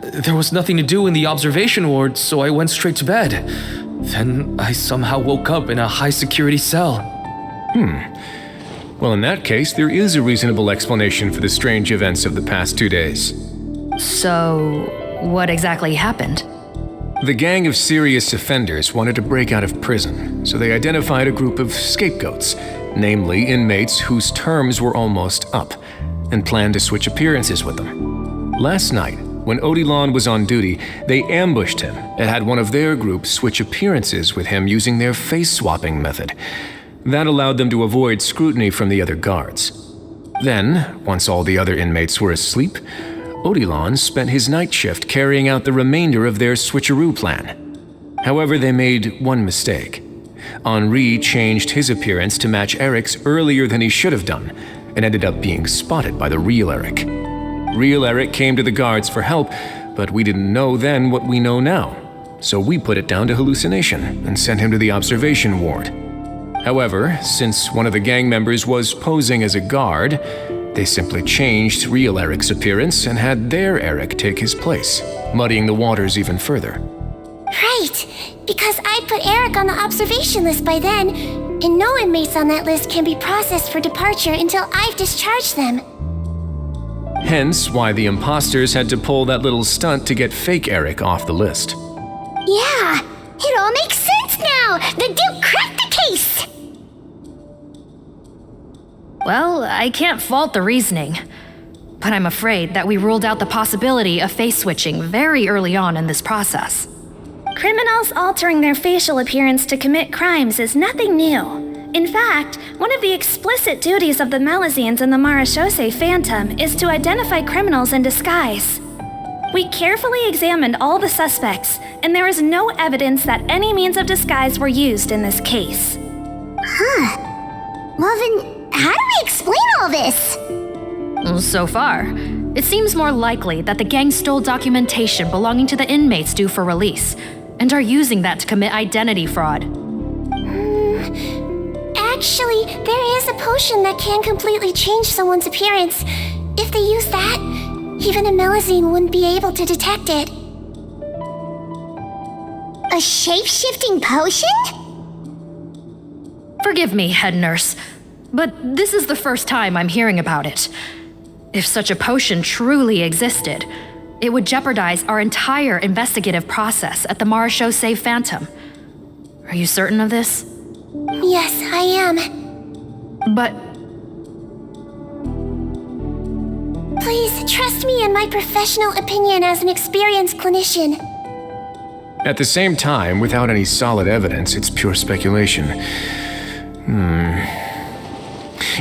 There was nothing to do in the observation ward, so I went straight to bed. Then I somehow woke up in a high-security cell. Well, in that case, there is a reasonable explanation for the strange events of the past 2 days. So, what exactly happened? The gang of serious offenders wanted to break out of prison, so they identified a group of scapegoats, namely inmates whose terms were almost up. and planned to switch appearances with them. Last night, when Odilon was on duty, they ambushed him and had one of their group switch appearances with him using their face-swapping method. That allowed them to avoid scrutiny from the other guards. Then, once all the other inmates were asleep, Odilon spent his night shift carrying out the remainder of their switcheroo plan. However, they made one mistake. Henri changed his appearance to match Eric's earlier than he should have done, and ended up being spotted by the real Eric. Real Eric came to the guards for help, but we didn't know then what we know now, so we put it down to hallucination and sent him to the observation ward. However, since one of the gang members was posing as a guard, they simply changed real Eric's appearance and had their Eric take his place, muddying the waters even further. Right, because I put Eric on the observation list by then, and no inmates on that list can be processed for departure until I've discharged them. Hence why the imposters had to pull that little stunt to get fake Eric off the list. Yeah, it all makes sense now. The Duke cracked the case. Well, I can't fault the reasoning. But I'm afraid that we ruled out the possibility of face switching very early on in this process. Criminals altering their facial appearance to commit crimes is nothing new. In fact, one of the explicit duties of the Melazines in the Marechaussee Phantom is to identify criminals in disguise. We carefully examined all the suspects, and there is no evidence that any means of disguise were used in this case. Well then, how do we explain all this? So far, it seems more likely that the gang stole documentation belonging to the inmates due for release, and are using that to commit identity fraud. Actually, there is a potion that can completely change someone's appearance. If they use that, even a Melazine wouldn't be able to detect it. A shape-shifting potion? Forgive me, head nurse, but this is the first time I'm hearing about it. If such a potion truly existed, it would jeopardize our entire investigative process at the Marechaussee Phantom. Are you certain of this? Yes, I am. But please trust me in my professional opinion as an experienced clinician. At the same time, without any solid evidence, it's pure speculation.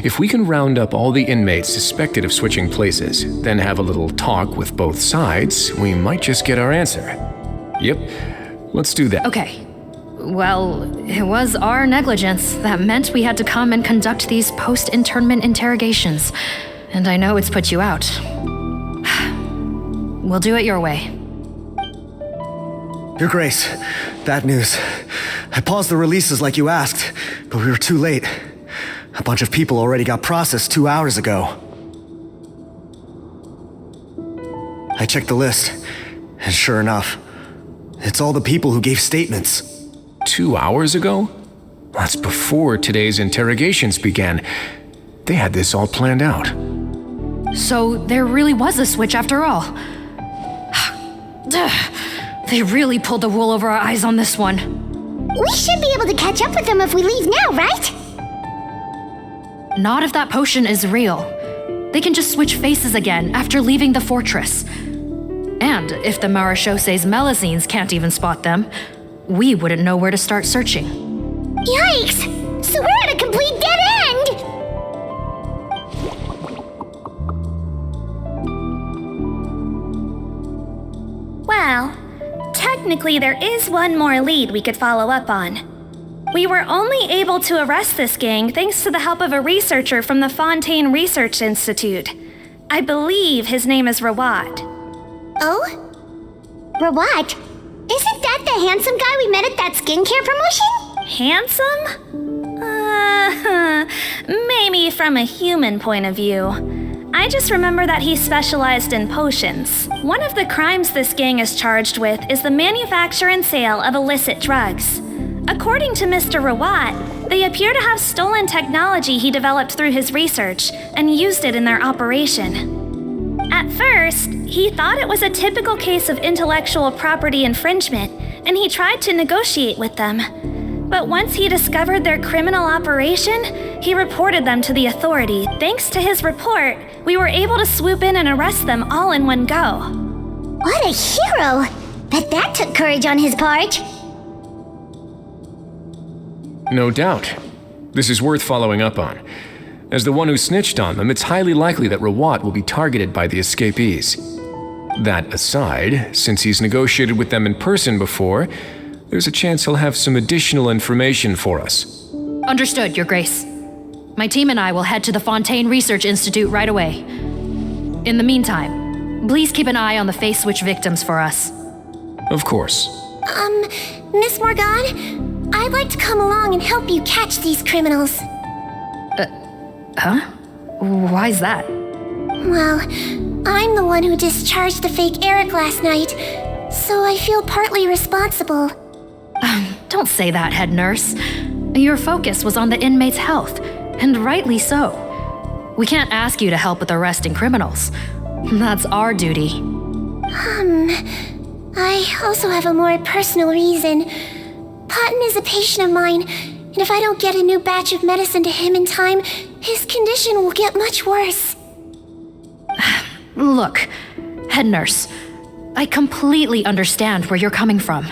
If we can round up all the inmates suspected of switching places, then have a little talk with both sides, we might just get our answer. Yep, let's do that. okay. Well, it was our negligence that meant we had to come and conduct these post-internment interrogations. And I know it's put you out. We'll do it your way. Your Grace, bad news. I paused the releases like you asked, but we were too late. A bunch of people already got processed 2 hours ago. I checked the list, and sure enough, it's all the people who gave statements. 2 hours ago? That's before today's interrogations began. They had this all planned out. So there really was a switch after all. They really pulled the wool over our eyes on this one. We should be able to catch up with them if we leave now, right? Not if that potion is real. They can just switch faces again after leaving the fortress. And if the Marechaussee's Melazines can't even spot them, we wouldn't know where to start searching. Yikes! So we're at a complete dead end! Well, technically there is one more lead we could follow up on. We were only able to arrest this gang thanks to the help of a researcher from the Fontaine Research Institute. I believe his name is Rawat. Oh? Rawat? Isn't that the handsome guy we met at that skincare promotion? Handsome? Maybe from a human point of view. I just remember that he specialized in potions. One of the crimes this gang is charged with is the manufacture and sale of illicit drugs. According to Mr. Rawat, they appear to have stolen technology he developed through his research and used it in their operation. At first, he thought it was a typical case of intellectual property infringement, and he tried to negotiate with them. But once he discovered their criminal operation, he reported them to the authority. Thanks to his report, we were able to swoop in and arrest them all in one go. What a hero! Bet that took courage on his part. No doubt. This is worth following up on. As the one who snitched on them, it's highly likely that Rawat will be targeted by the escapees. That aside, since he's negotiated with them in person before, there's a chance he'll have some additional information for us. Understood, Your Grace. My team and I will head to the Fontaine Research Institute right away. In the meantime, please keep an eye on the face switch victims for us. Of course. Miss Morgan, I'd like to come along and help you catch these criminals. Huh? Why's that? Well, I'm the one who discharged the fake Eric last night, so I feel partly responsible. Don't say that, head nurse. Your focus was on the inmate's health, and rightly so. We can't ask you to help with arresting criminals. That's our duty. I also have a more personal reason. Cotton is a patient of mine, and if I don't get a new batch of medicine to him in time, his condition will get much worse. Look, head nurse, I completely understand where you're coming from.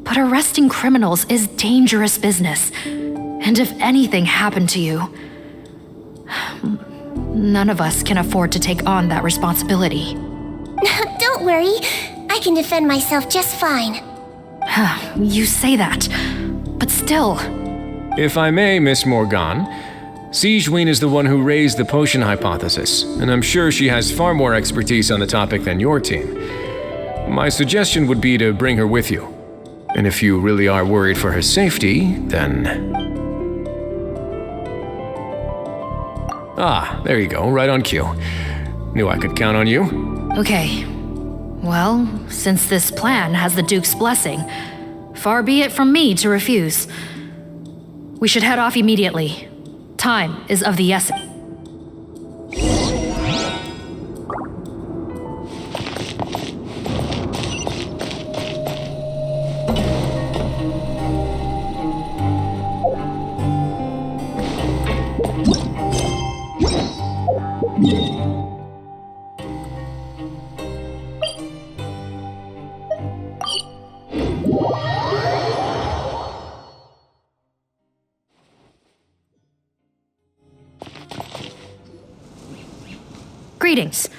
But arresting criminals is dangerous business. And if anything happened to you, none of us can afford to take on that responsibility. Don't worry, I can defend myself just fine. You say that, but still. If I may, Miss Morgan, Sigewinne is the one who raised the potion hypothesis, and I'm sure she has far more expertise on the topic than your team. My suggestion would be to bring her with you. And if you really are worried for her safety, then... Ah, there you go, right on cue. Knew I could count on you. Okay. Well, since this plan has the Duke's blessing, far be it from me to refuse. We should head off immediately. Time is of the essence. Greetings.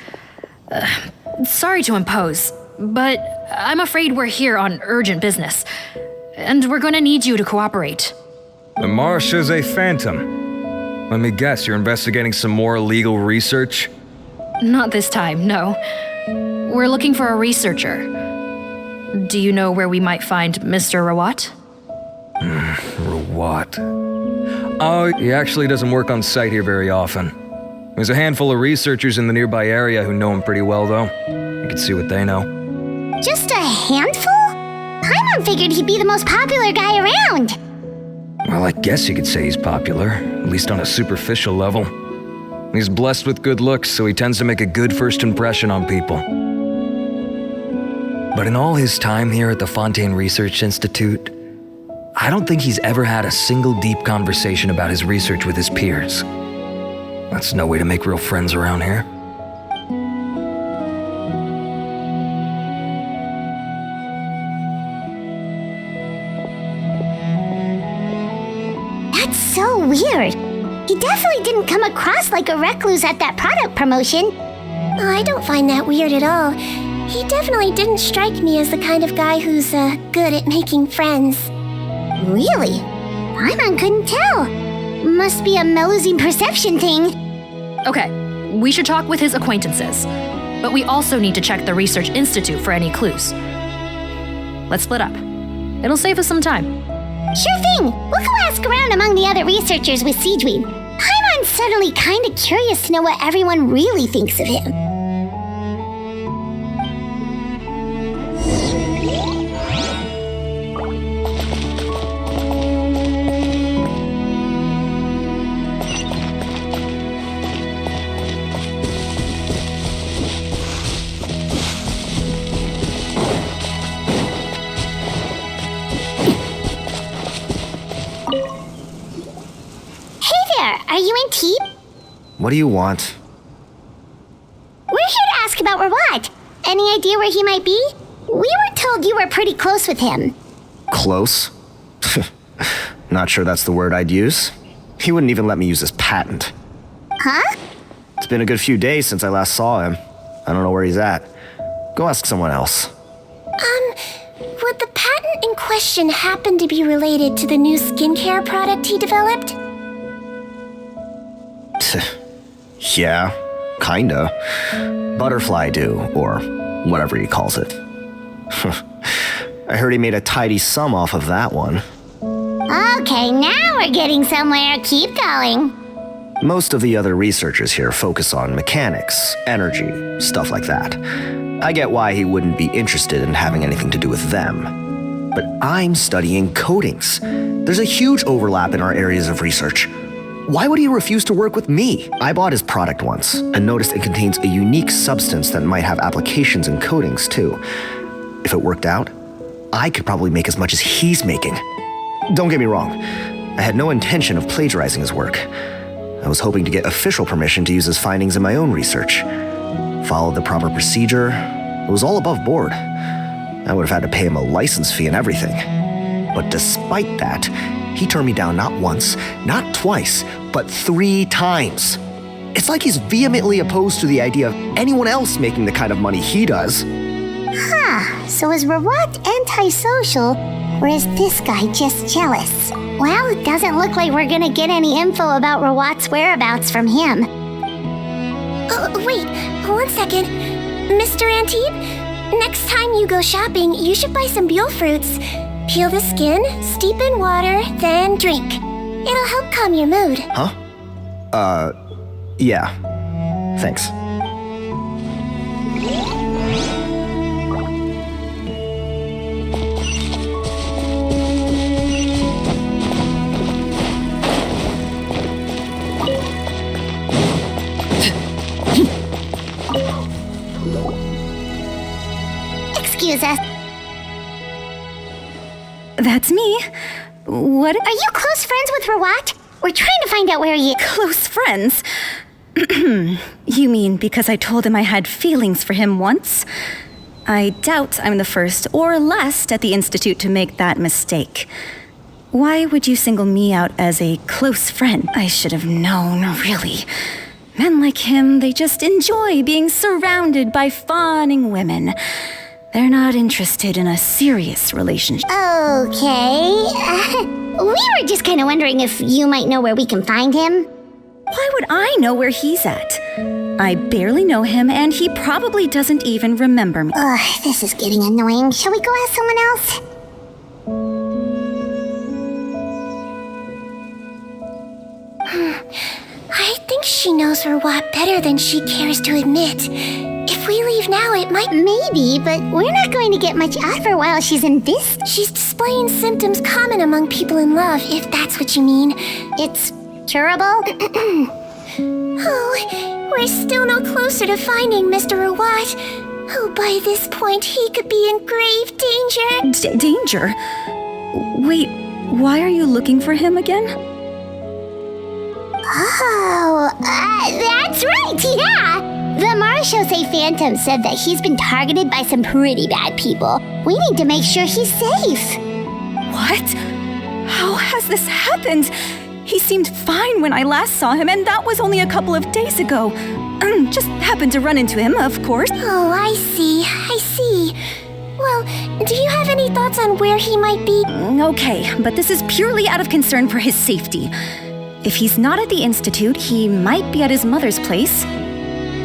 Sorry to impose, but I'm afraid we're here on urgent business, and we're gonna need you to cooperate. The Marsh is a phantom. Let me guess, you're investigating some more illegal research? Not this time, no. We're looking for a researcher. Do you know where we might find Mr. Rawat? Rawat. Oh, he actually doesn't work on site here very often. There's a handful of researchers in the nearby area who know him pretty well, though. You can see what they know. Just a handful? Paimon figured he'd be the most popular guy around. Well, I guess you could say he's popular, at least on a superficial level. He's blessed with good looks, so he tends to make a good first impression on people. But in all his time here at the Fontaine Research Institute, I don't think he's ever had a single deep conversation about his research with his peers. That's no way to make real friends around here. That's so weird. He definitely didn't come across like a recluse at that product promotion. I don't find that weird at all. He definitely didn't strike me as the kind of guy who's good at making friends. Really? Paimon couldn't tell. Must be a Melusine perception thing. Okay, we should talk with his acquaintances, but we also need to check the Research Institute for any clues. Let's split up. It'll save us some time. Sure thing. We'll go ask around among the other researchers with Sigewinne. Paimon's suddenly kind of curious to know what everyone really thinks of him. Antip? What do you want? We're here to ask about Rawat. Any idea where he might be? We were told you were pretty close with him. Close? Not sure that's the word I'd use. He wouldn't even let me use his patent. Huh? It's been a good few days since I last saw him. I don't know where he's at. Go ask someone else. Would the patent in question happen to be related to the new skincare product he developed? Yeah, kinda. Butterfly Dew, or whatever he calls it. I heard he made a tidy sum off of that one. Okay, now we're getting somewhere. Keep going. Most of the other researchers here focus on mechanics, energy, stuff like that. I get why he wouldn't be interested in having anything to do with them. But I'm studying coatings. There's a huge overlap in our areas of research. Why would he refuse to work with me? I bought his product once and noticed it contains a unique substance that might have applications in coatings too. If it worked out, I could probably make as much as he's making. Don't get me wrong, I had no intention of plagiarizing his work. I was hoping to get official permission to use his findings in my own research. Followed the proper procedure. It was all above board. I would have had to pay him a license fee and everything. But despite that, he turned me down not once, not twice, but 3 times. It's like he's vehemently opposed to the idea of anyone else making the kind of money he does. Huh, so is Rawat antisocial, or is this guy just jealous? Well, it doesn't look like we're gonna get any info about Rawat's whereabouts from him. Wait, 1 second. Mr. Antip, next time you go shopping, you should buy some Buell fruits. Peel the skin, steep in water, then drink. It'll help calm your mood. Huh? Yeah. Thanks. Excuse us. That's me. What? Are you close friends with Rawat? We're trying to find out where he is. Close friends? You mean because I told him I had feelings for him once? I doubt I'm the first or last at the Institute to make that mistake. Why would you single me out as a close friend? I should have known, really. Men like him, they just enjoy being surrounded by fawning women. They're not interested in a serious relationship. Okay. We were just kind of wondering if you might know where we can find him. Why would I know where he's at? I barely know him, and he probably doesn't even remember me. Ugh, this is getting annoying. Shall we go ask someone else? I think she knows Rawat better than she cares to admit. If we leave now, it might... Maybe, but we're not going to get much out of her while she's in this. She's displaying symptoms common among people in love, if that's what you mean. It's curable? Oh, we're still no closer to finding Mr. Rawat. Oh, by this point, he could be in grave danger. Danger? Wait, why are you looking for him again? Oh, that's right, yeah! The Marechaussee Phantom said that he's been targeted by some pretty bad people. We need to make sure he's safe. What? How has this happened? He seemed fine when I last saw him, and that was only a couple of days ago. Just happened to run into him, of course. Oh, I see. Well, do you have any thoughts on where he might be? Okay, but this is purely out of concern for his safety. If he's not at the Institute, he might be at his mother's place.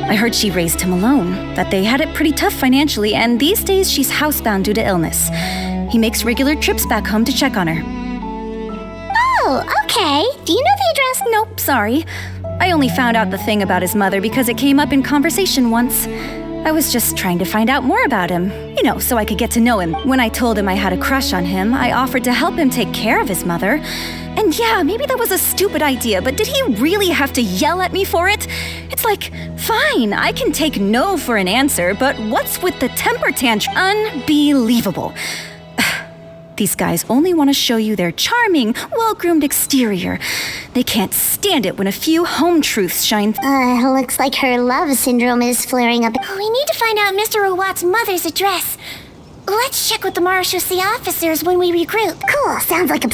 I heard she raised him alone, that they had it pretty tough financially, and these days she's housebound due to illness. He makes regular trips back home to check on her. Oh, okay. Do you know the address? Nope, sorry. I only found out the thing about his mother because it came up in conversation once. I was just trying to find out more about him, so I could get to know him. When I told him I had a crush on him, I offered to help him take care of his mother. And yeah, maybe that was a stupid idea, but did he really have to yell at me for it? It's like, fine, I can take no for an answer, but what's with the temper tantrum? Unbelievable. These guys only want to show you their charming, well-groomed exterior. They can't stand it when a few home truths shine. Looks like her love syndrome is flaring up. We need to find out Mr. Rawat's mother's address. Let's check with the marechaussee officers when we regroup. Cool, sounds like a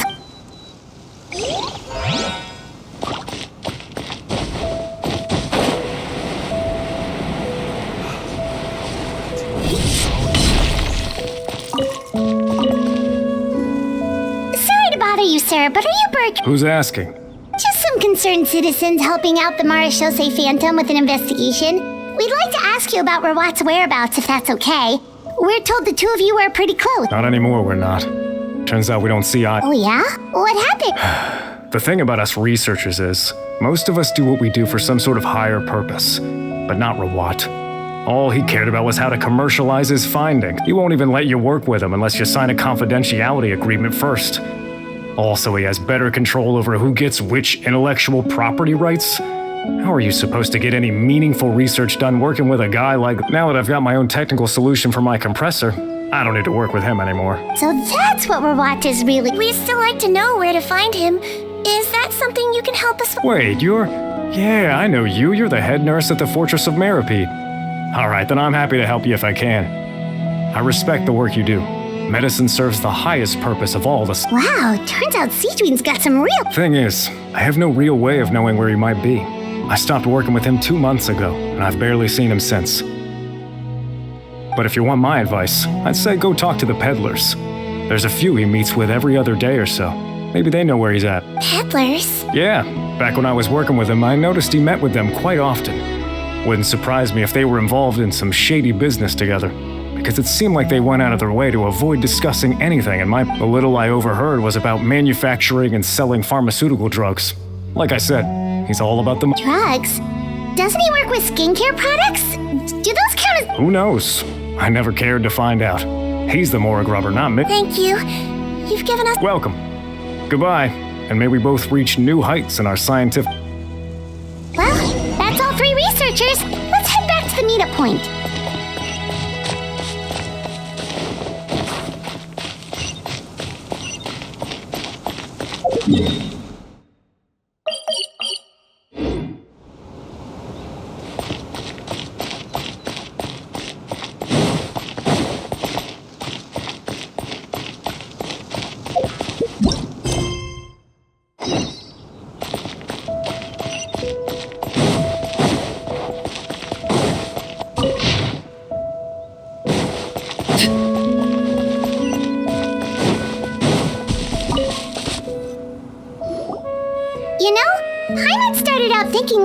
Sorry to bother you, sir, but are you Bert? Who's asking? Just some concerned citizens helping out the marechaussee Phantom with an investigation. We'd like to ask you about Rawat's whereabouts, if that's okay. We're told the two of you are pretty close. Not anymore, we're not. Turns out we don't see eye. Oh yeah? What happened? The thing about us researchers is, most of us do what we do for some sort of higher purpose, but not Rawat. All he cared about was how to commercialize his finding. He won't even let you work with him unless you sign a confidentiality agreement first. Also, he has better control over who gets which intellectual property rights. How are you supposed to get any meaningful research done working with a guy like... Now that I've got my own technical solution for my compressor, I don't need to work with him anymore. So that's what Rawat is really... We'd still like to know where to find him. Is that something you can help us with? Wait, you're... Yeah, I know you. You're the head nurse at the Fortress of Meripede. All right, then I'm happy to help you if I can. I respect the work you do. Medicine serves the highest purpose of all this. Wow, turns out Sigewinne's got some real... Thing is, I have no real way of knowing where he might be. I stopped working with him 2 months ago, and I've barely seen him since. But if you want my advice, I'd say go talk to the peddlers. There's a few he meets with every other day or so. Maybe they know where he's at. Peddlers? Yeah, back when I was working with him, I noticed he met with them quite often. Wouldn't surprise me if they were involved in some shady business together, because it seemed like they went out of their way to avoid discussing anything, and the little I overheard was about manufacturing and selling pharmaceutical drugs. Like I said, he's all about the drugs? Doesn't he work with skincare products? Do those count as... Who knows? I never cared to find out. He's the Mora Grubber, not me. Thank you. You've given us... Welcome. Goodbye, and may we both reach new heights in our scientific... Well, that's all 3 researchers. Let's head back to the meetup point.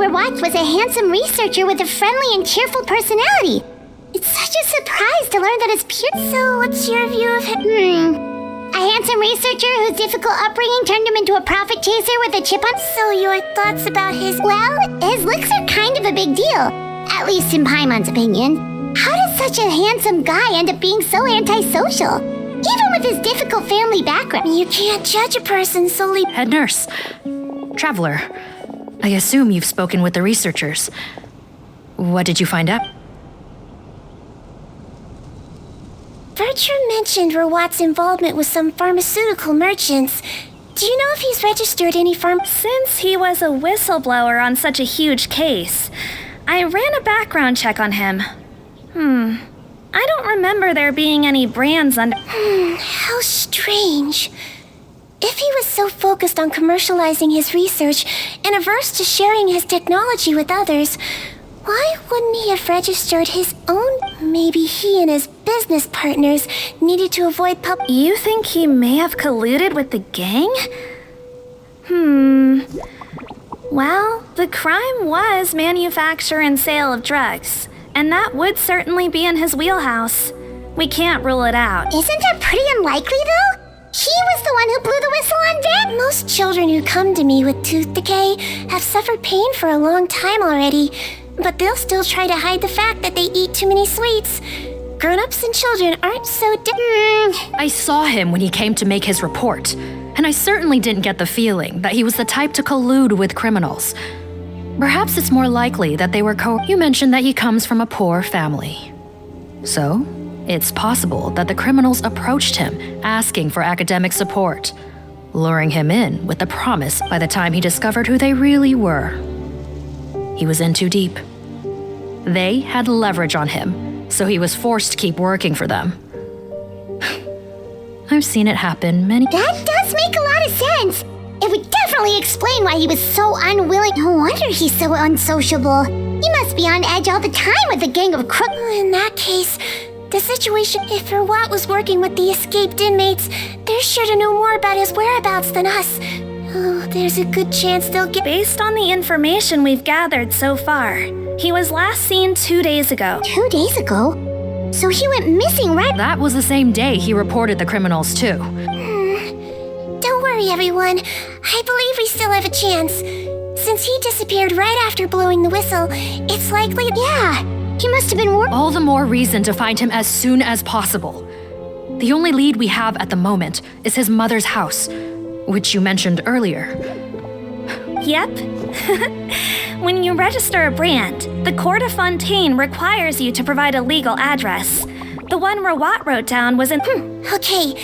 Rawat was a handsome researcher with a friendly and cheerful personality. It's such a surprise to learn that his peers... So, what's your view of him? A handsome researcher whose difficult upbringing turned him into a profit chaser with a chip on... So, your thoughts about his... Well, his looks are kind of a big deal. At least in Paimon's opinion. How does such a handsome guy end up being so antisocial? Even with his difficult family background. You can't judge a person solely... Head nurse. Traveler. I assume you've spoken with the researchers. What did you find out? Bertram mentioned Rawat's involvement with some pharmaceutical merchants. Do you know if he's registered any Since he was a whistleblower on such a huge case, I ran a background check on him. I don't remember there being any brands under... How strange. If he was so focused on commercializing his research and averse to sharing his technology with others, why wouldn't he have registered his own? Maybe he and his business partners needed to avoid You think he may have colluded with the gang? Well, the crime was manufacture and sale of drugs, and that would certainly be in his wheelhouse. We can't rule it out. Isn't that pretty unlikely, though? He was the one who blew the whistle on Dad. Most children who come to me with tooth decay have suffered pain for a long time already, but they'll still try to hide the fact that they eat too many sweets. Grown-ups and children aren't so I saw him when he came to make his report, and I certainly didn't get the feeling that he was the type to collude with criminals. Perhaps it's more likely that they were You mentioned that he comes from a poor family. So, It's possible that the criminals approached him asking for academic support, luring him in with the promise by the time he discovered who they really were. He was in too deep. They had leverage on him, so he was forced to keep working for them. I've seen it happen many— That does make a lot of sense. It would definitely explain why he was so unwilling. No wonder he's so unsociable. He must be on edge all the time with a gang of crooks. In that case, the situation, if Rawat was working with the escaped inmates, they're sure to know more about his whereabouts than us. Oh, there's a good chance they'll get— Based on the information we've gathered so far, he was last seen 2 days ago. 2 days ago? So he went missing right— That was the same day he reported the criminals too. Don't worry, everyone. I believe we still have a chance. Since he disappeared right after blowing the whistle, it's likely— Yeah, he must have been All the more reason to find him as soon as possible. The only lead we have at the moment is his mother's house, which you mentioned earlier. Yep. When you register a brand, the Court of Fontaine requires you to provide a legal address. The one Rawat wrote down was in— Okay.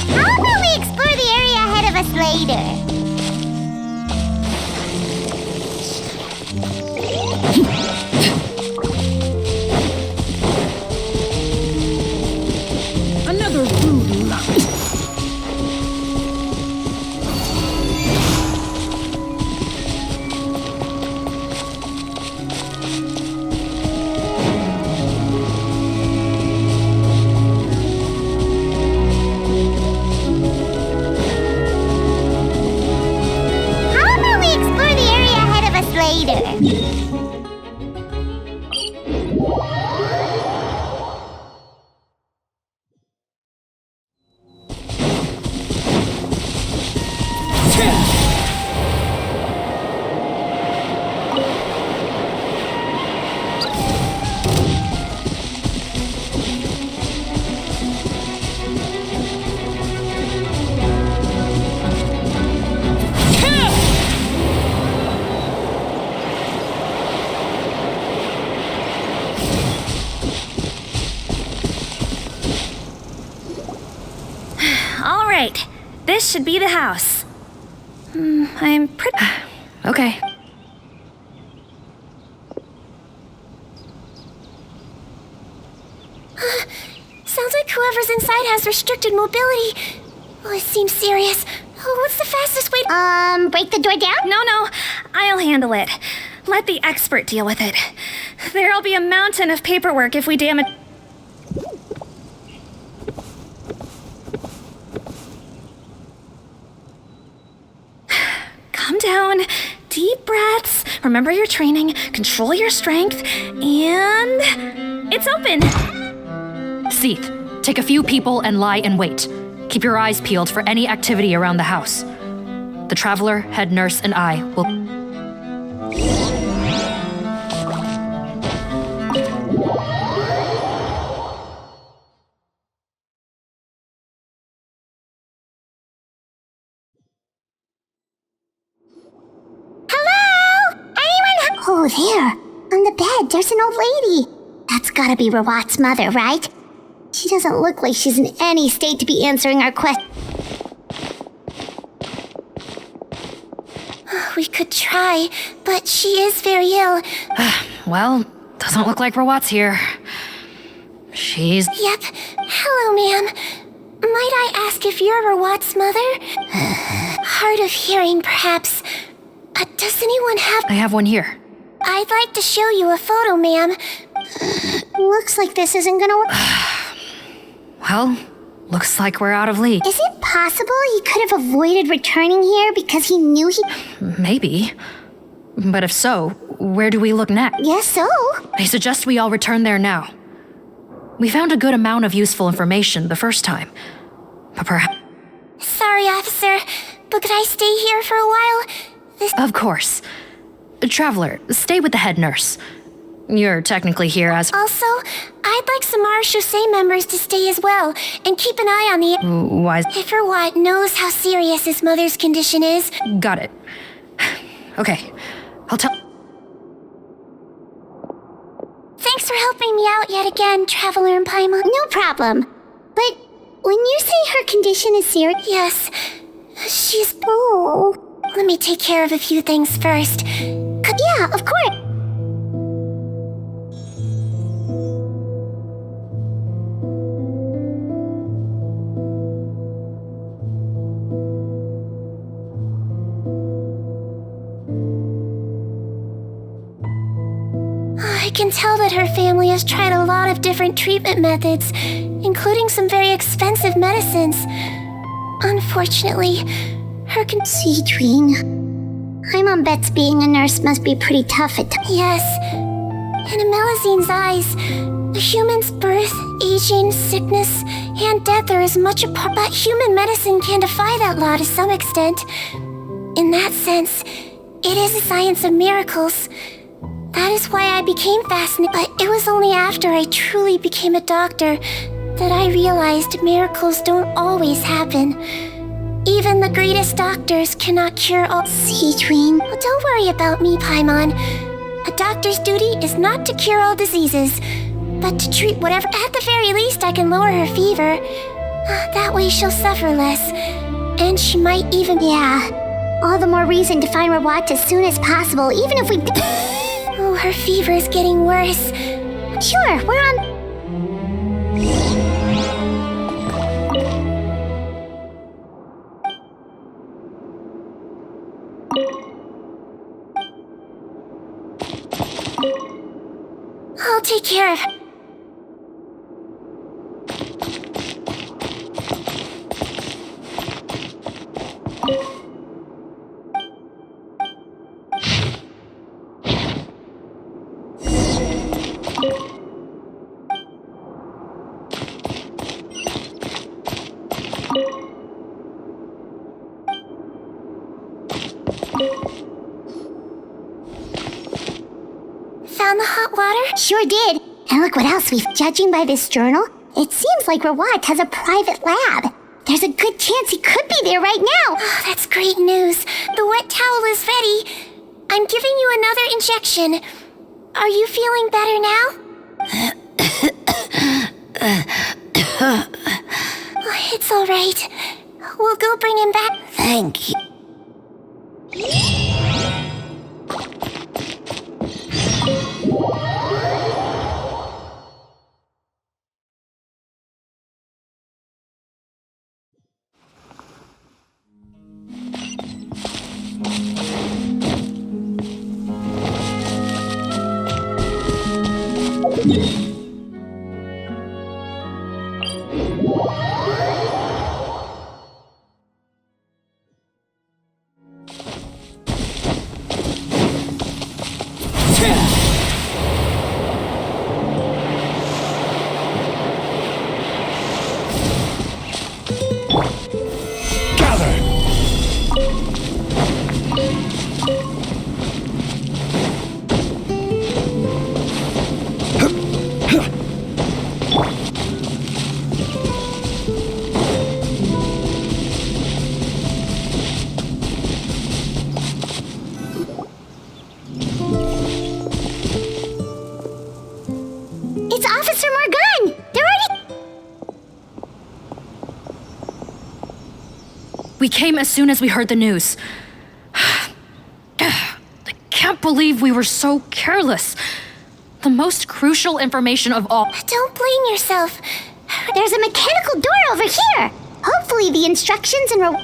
How about we explore the area ahead of us later? Another rude luck. How about we explore the area ahead of us later? All right, this should be the house. I'm pretty— Okay. Sounds like whoever's inside has restricted mobility. Oh, it seems serious. Oh, what's the fastest way— Break the door down? No, I'll handle it. Let the expert deal with it. There'll be a mountain of paperwork if we damage— Calm down. Deep breaths. Remember your training. Control your strength. And it's open. Seath, take a few people and lie in wait. Keep your eyes peeled for any activity around the house. The Traveler, head nurse, and I will— Hello? Anyone? Oh, there. On the bed, there's an old lady. That's gotta be Rawat's mother, right? She doesn't look like she's in any state to be answering our questions. We could try, but she is very ill. Well, doesn't look like Rawat's here. She's— Yep. Hello, ma'am. Might I ask if you're Rawat's mother? Hard of hearing, perhaps. Does anyone have— I have one here. I'd like to show you a photo, ma'am. Looks like this isn't gonna work. Well, looks like we're out of lead. Is it possible he could have avoided returning here because he knew he— Maybe. But if so, where do we look next? Yes, so. I suggest we all return there now. We found a good amount of useful information the first time. But perhaps— Sorry, officer, But could I stay here for a while? Of course. Traveler, stay with the head nurse. You're technically here as... Also, I'd like some Marechaussee members to stay as well, and keep an eye on the... Why? If Rawat knows how serious his mother's condition is. Got it. Okay, I'll tell... Thanks for helping me out yet again, Traveler in Paimon. No problem. But when you say her condition is serious... Yes, she's... Oh. Let me take care of a few things first. Yeah, of course. I can tell that her family has tried a lot of different treatment methods, including some very expensive medicines. Unfortunately, her Sigewinne. Paimon bets being a nurse must be pretty tough at times. Yes. In Melizine's eyes, a human's birth, aging, sickness, and death are as much a part, but human medicine can defy that law to some extent. In that sense, it is a science of miracles. That is why I became fascinated, but it was only after I truly became a doctor that I realized miracles don't always happen. Even the greatest doctors cannot cure all... Sigewinne. Oh, don't worry about me, Paimon. A doctor's duty is not to cure all diseases, but to treat whatever... At the very least, I can lower her fever. That way she'll suffer less. And she might even... Yeah. All the more reason to find Rawat as soon as possible, even if we... Oh, her fever is getting worse. Sure, we're on... I'll take care of her. Found the hot water? Sure did. And look what else we've... Judging by this journal, it seems like Rawat has a private lab. There's a good chance he could be there right now. Oh, that's great news. The wet towel is ready. I'm giving you another injection. Are you feeling better now? Oh, it's all right. We'll go bring him back. Thank you. It's Officer Morgan! They're already... We came as soon as we heard the news. I can't believe we were so careless. The most crucial information of all. Don't blame yourself. There's a mechanical door over here. Hopefully the instructions and...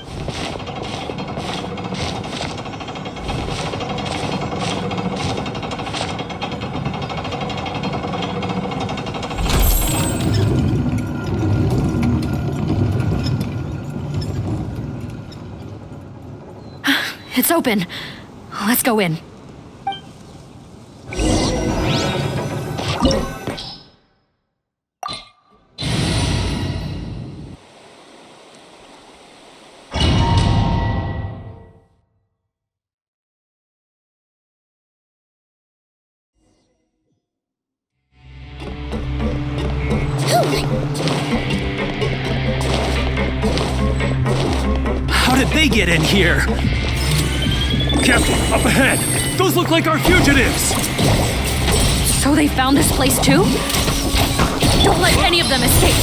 It's open. Let's go in. did they get in here? Captain, up ahead! Those look like our fugitives! So they found this place too? Don't let any of them escape!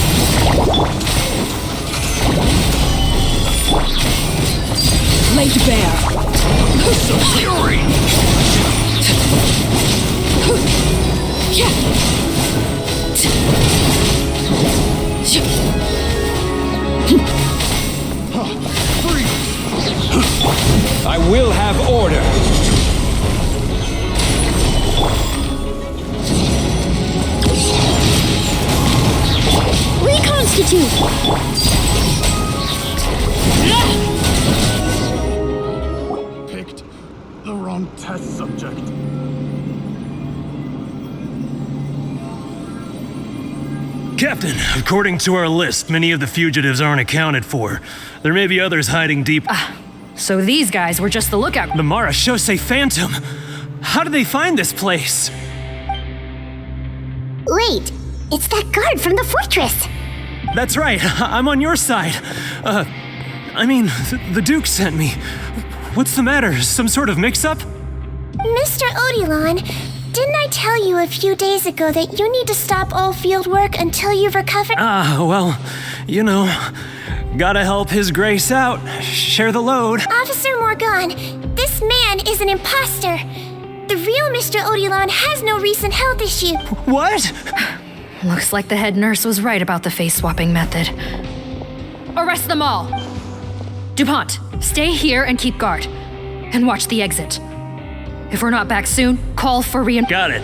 Laid bare. The fury! I will have order. Reconstitute! Picked the wrong test subject. Captain, according to our list, many of the fugitives aren't accounted for. There may be others hiding deep. So these guys were just the lookout. The Mara Shosei Phantom! How did they find this place? Wait, it's that guard from the fortress. That's right, I'm on your side. The Duke sent me. What's the matter? Some sort of mix-up? Mr. Odilon, didn't I tell you a few days ago that you need to stop all field work until you've recovered? Gotta help His Grace out. Share the load. Officer Morgan, this man is an imposter. The real Mr. Odilon has no recent health issue. What? Looks like the head nurse was right about the face-swapping method. Arrest them all! DuPont, stay here and keep guard. And watch the exit. If we're not back soon, call for Got it.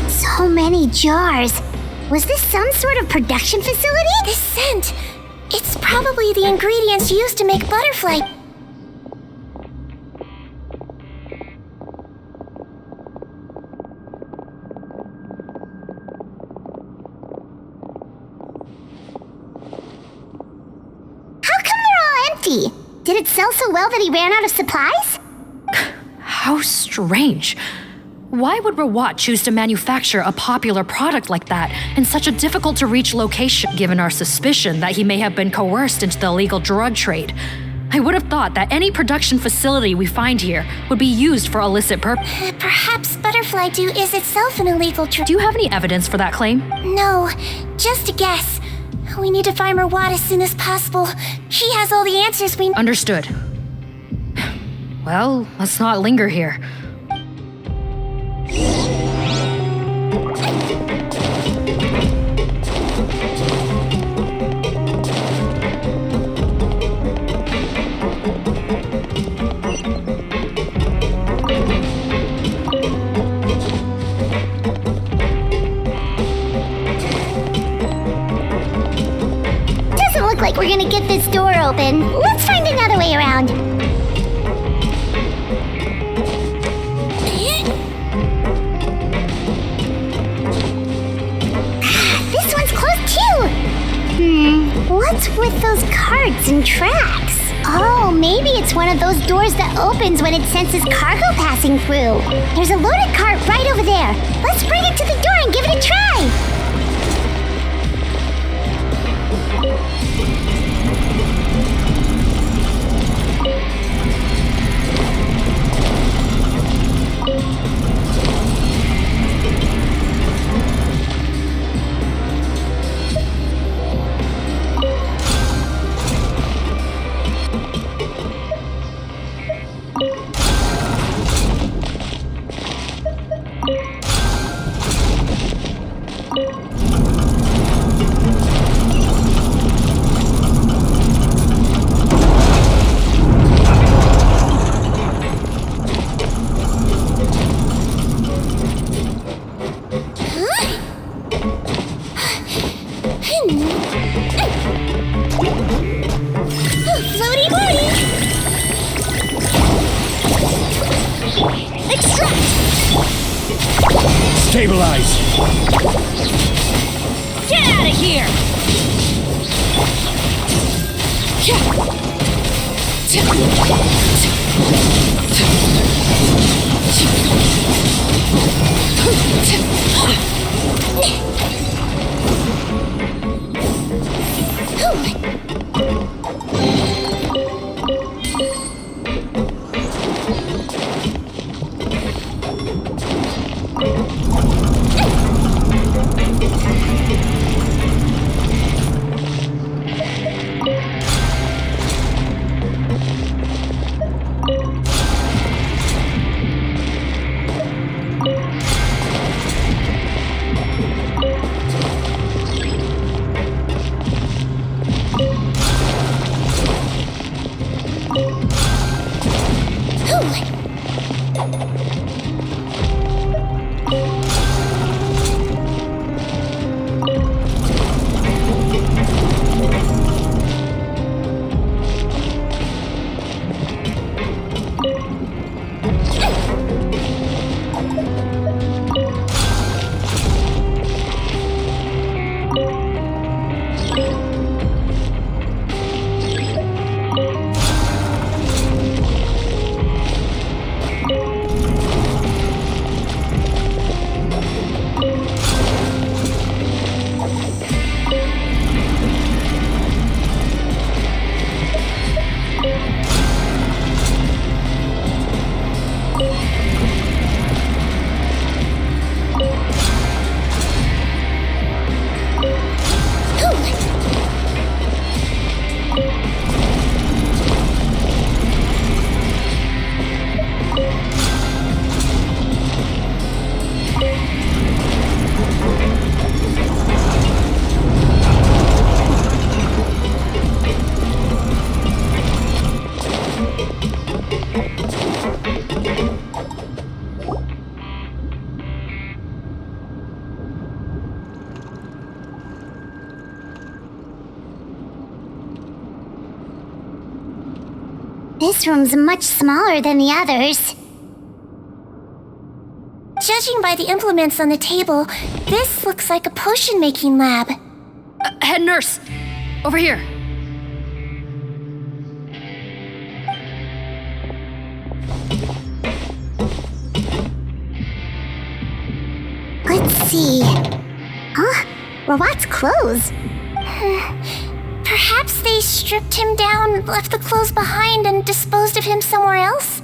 So many jars. Was this some sort of production facility? This scent. It's probably the ingredients used to make butterfly. How come they're all empty? Did it sell so well that he ran out of supplies? How strange. Why would Rawat choose to manufacture a popular product like that in such a difficult-to-reach location, given our suspicion that he may have been coerced into the illegal drug trade? I would have thought that any production facility we find here would be used for illicit purposes. Perhaps butterfly dew is itself an illegal trade. Do you have any evidence for that claim? No, just a guess. We need to find Rawat as soon as possible. He has all the answers we... Understood. Well, let's not linger here. Doesn't look like we're gonna get this door open. Let's find another way around. This one's closed too. What's with those carts and tracks? Oh, maybe it's one of those doors that opens when it senses cargo passing through. There's a loaded cart right over there. Let's bring it to the door and give it a try. Stabilize! Get out of here! This room's much smaller than the others. Judging by the implements on the table, this looks like a potion-making lab. Head nurse, over here. Let's see. Huh? Robot's clothes. Perhaps they stripped him down, left the clothes behind, and disposed of him somewhere else?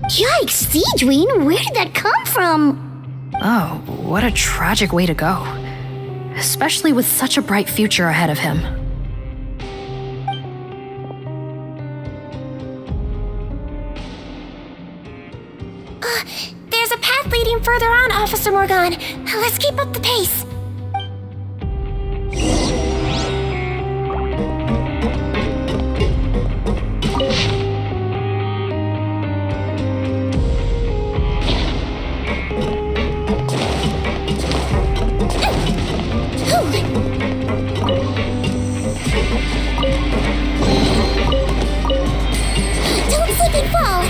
Yikes, Sigewinne, where did that come from? Oh, what a tragic way to go. Especially with such a bright future ahead of him. There's a path leading further on, Officer Morgan. Let's keep up the pace. Don't slip and fall.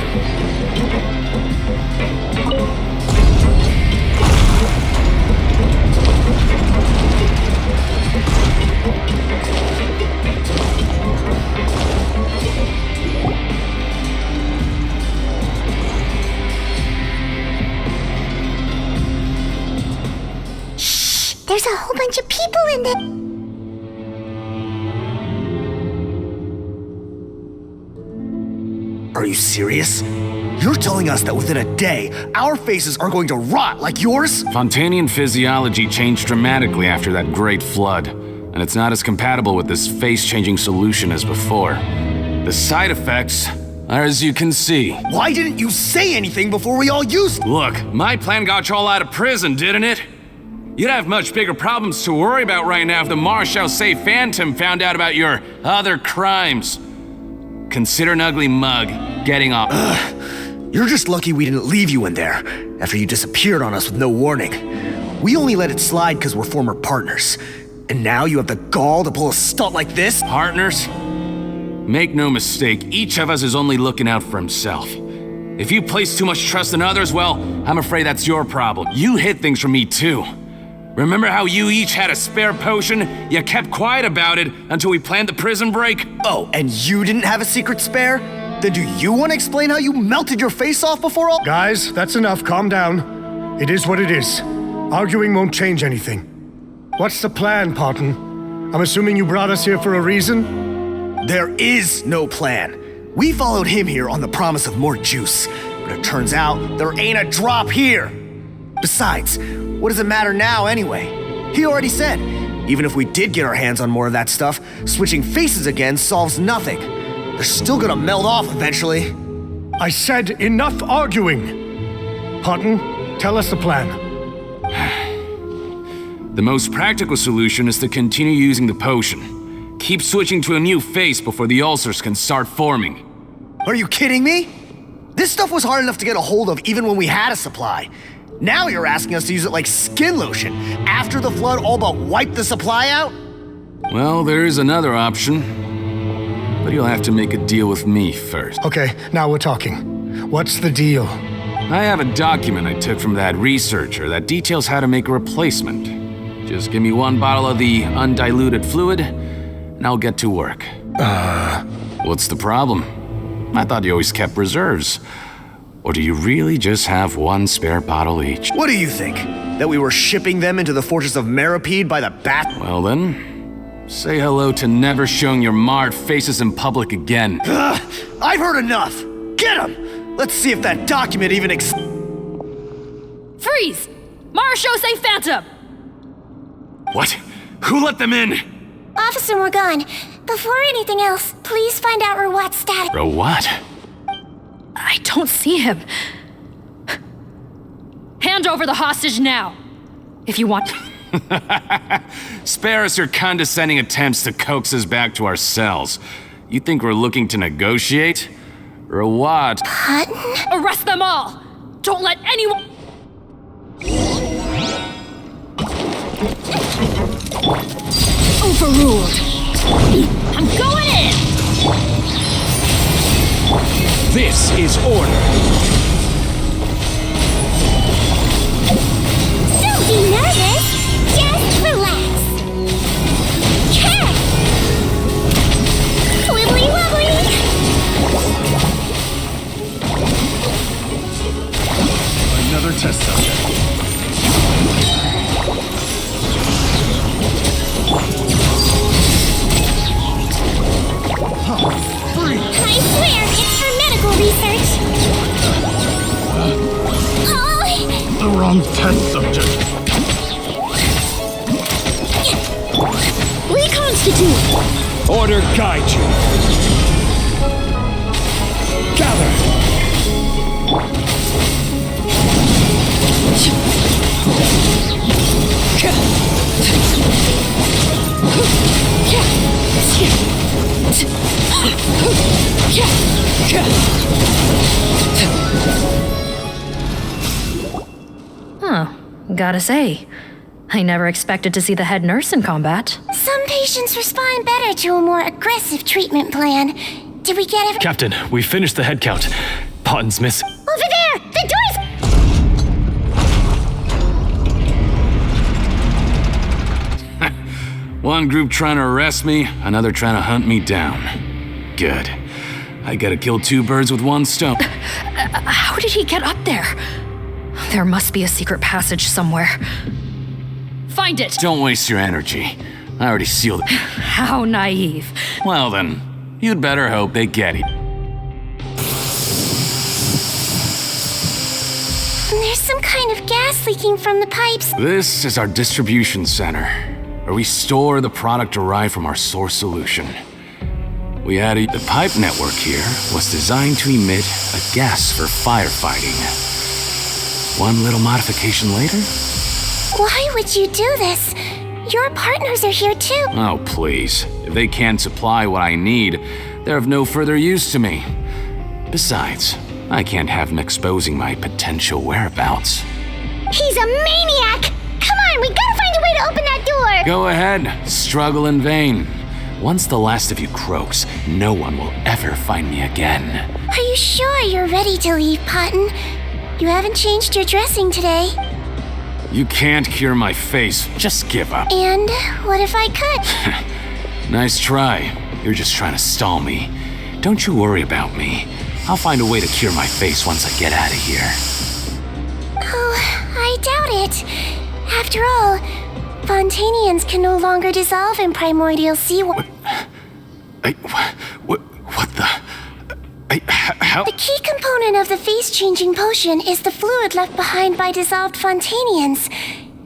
Shh! There's a whole bunch of people in there. Are you serious? You're telling us that within a day, our faces are going to rot like yours? Fontanian physiology changed dramatically after that great flood, and it's not as compatible with this face-changing solution as before. The side effects are as you can see. Why didn't you say anything before we all used it? Look, my plan got you all out of prison, didn't it? You'd have much bigger problems to worry about right now if the Marshal Say Phantom found out about your other crimes. Consider an ugly mug getting off. You're just lucky we didn't leave you in there after you disappeared on us with no warning. We only let it slide because we're former partners. And now you have the gall to pull a stunt like this? Partners? Make no mistake, each of us is only looking out for himself. If you place too much trust in others, well, I'm afraid that's your problem. You hid things from me too. Remember how you each had a spare potion? You kept quiet about it until we planned the prison break? Oh, and you didn't have a secret spare? Then do you want to explain how you melted your face off before all— Guys, that's enough. Calm down. It is what it is. Arguing won't change anything. What's the plan, Parton? I'm assuming you brought us here for a reason? There is no plan. We followed him here on the promise of more juice, but it turns out there ain't a drop here. Besides, what does it matter now anyway? He already said, even if we did get our hands on more of that stuff, switching faces again solves nothing. They're still gonna melt off eventually. I said enough arguing. Parton, tell us the plan. The most practical solution is to continue using the potion. Keep switching to a new face before the ulcers can start forming. Are you kidding me? This stuff was hard enough to get a hold of even when we had a supply. Now you're asking us to use it like skin lotion after the flood all but wiped the supply out? Well, there is another option. But you'll have to make a deal with me first. Okay, now we're talking. What's the deal? I have a document I took from that researcher that details how to make a replacement. Just give me one bottle of the undiluted fluid, and I'll get to work. What's the problem? I thought you always kept reserves. Or do you really just have one spare bottle each? What do you think? That we were shipping them into the fortress of Meripede by the bat? Well then, say hello to never showing your marred faces in public again. I've heard enough! Get him! Let's see if that document even Freeze! Marechaussee Phantom! What? Who let them in? Officer Morgan, before anything else, please find out Rawat's status. Rawat? I don't see him. Hand over the hostage now, if you want. Spare us your condescending attempts to coax us back to our cells. You think we're looking to negotiate? Rawat. Arrest them all! Don't let anyone... Overruled. I'm going in! This is order. Don't be nervous. Just relax. Check. Wibbly wobbly. Another test subject. I swear it's for medical research. Oh! The wrong test subject. Reconstitute. Order guide you. Gather. Huh. Gotta say, I never expected to see the head nurse in combat. Some patients respond better to a more aggressive treatment plan. Did we get every— Captain, we finished the head count. Potton's miss. Over there! The door's— One group trying to arrest me, another trying to hunt me down. Good. I gotta kill two birds with one stone. How did he get up there? There must be a secret passage somewhere. Find it! Don't waste your energy. I already sealed it. How naive. Well then, you'd better hope they get it. There's some kind of gas leaking from the pipes. This is our distribution center, where we store the product derived from our source solution. The pipe network here was designed to emit a gas for firefighting. One little modification later? Why would you do this? Your partners are here too. Oh, please. If they can't supply what I need, they're of no further use to me. Besides, I can't have him exposing my potential whereabouts. He's a maniac! Come on, we gotta find a way to open that door! Go ahead, struggle in vain. Once the last of you croaks, no one will ever find me again. Are you sure you're ready to leave, Potton? You haven't changed your dressing today. You can't cure my face. Just give up. And what if I could? Nice try. You're just trying to stall me. Don't you worry about me. I'll find a way to cure my face once I get out of here. Oh, I doubt it. After all, Fontanians can no longer dissolve in primordial seawater. What the? How? The key component of the face-changing potion is the fluid left behind by dissolved Fontanians.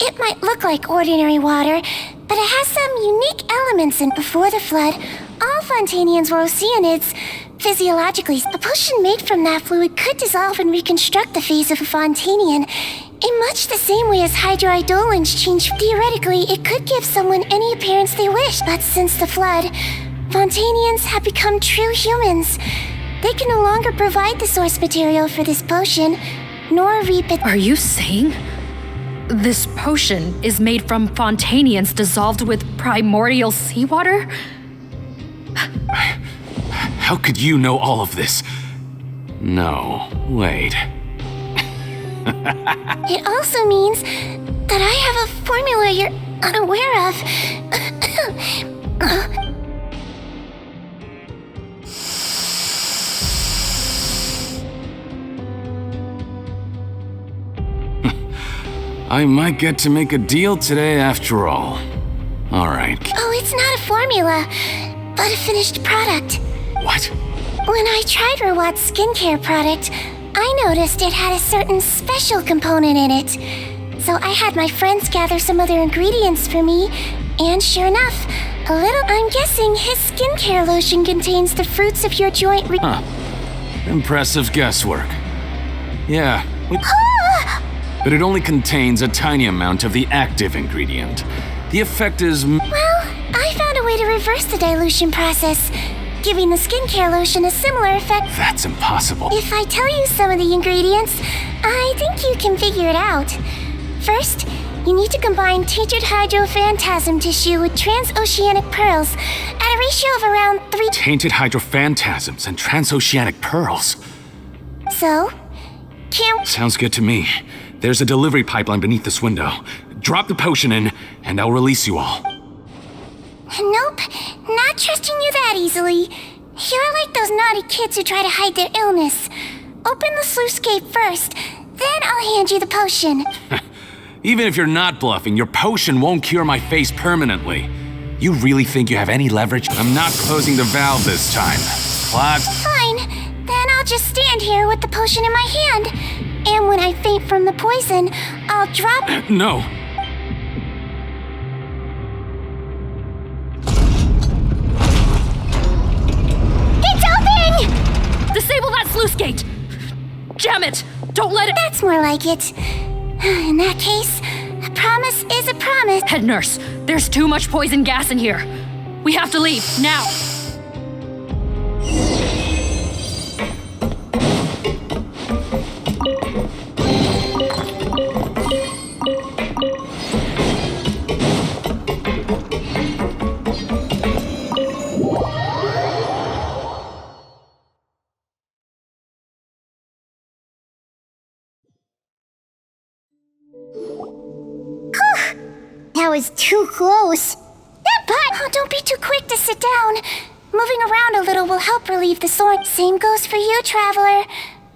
It might look like ordinary water, but it has some unique elements in. Before the flood, all Fontanians were oceanids. Physiologically, a potion made from that fluid could dissolve and reconstruct the face of a Fontanian in much the same way as hydroidolins change. Theoretically, it could give someone any appearance they wish, but since the flood, Fontanians have become true humans. They can no longer provide the source material for this potion, nor reap it. Are you saying this potion is made from Fontanians dissolved with primordial seawater? How could you know all of this? No, wait. It also means that I have a formula you're unaware of. I might get to make a deal today after all. All right. Oh, it's not a formula, but a finished product. What? When I tried Rawat's skincare product, I noticed it had a certain special component in it. So I had my friends gather some other ingredients for me, and sure enough, I'm guessing his skincare lotion contains the fruits of your joint Impressive guesswork. Yeah. But it only contains a tiny amount of the active ingredient. The effect is... Well, I found a way to reverse the dilution process, giving the skincare lotion a similar effect. That's impossible. If I tell you some of the ingredients, I think you can figure it out. First, you need to combine tainted hydrophantasm tissue with transoceanic pearls at a ratio of around 3... Tainted hydrophantasms and transoceanic pearls. So, Sounds good to me. There's a delivery pipeline beneath this window. Drop the potion in, and I'll release you all. Nope, not trusting you that easily. You're like those naughty kids who try to hide their illness. Open the sluice gate first, then I'll hand you the potion. Even if you're not bluffing, your potion won't cure my face permanently. You really think you have any leverage? I'm not closing the valve this time. What? Fine, then I'll just stand here with the potion in my hand. And when I faint from the poison, I'll drop... No. It's open! Disable that sluice gate! Jam it! Don't let it... That's more like it. In that case, a promise is a promise. Head nurse, there's too much poison gas in here. We have to leave, now! That was too close. That part! Oh, don't be too quick to sit down. Moving around a little will help relieve the sore. Same goes for you, Traveler.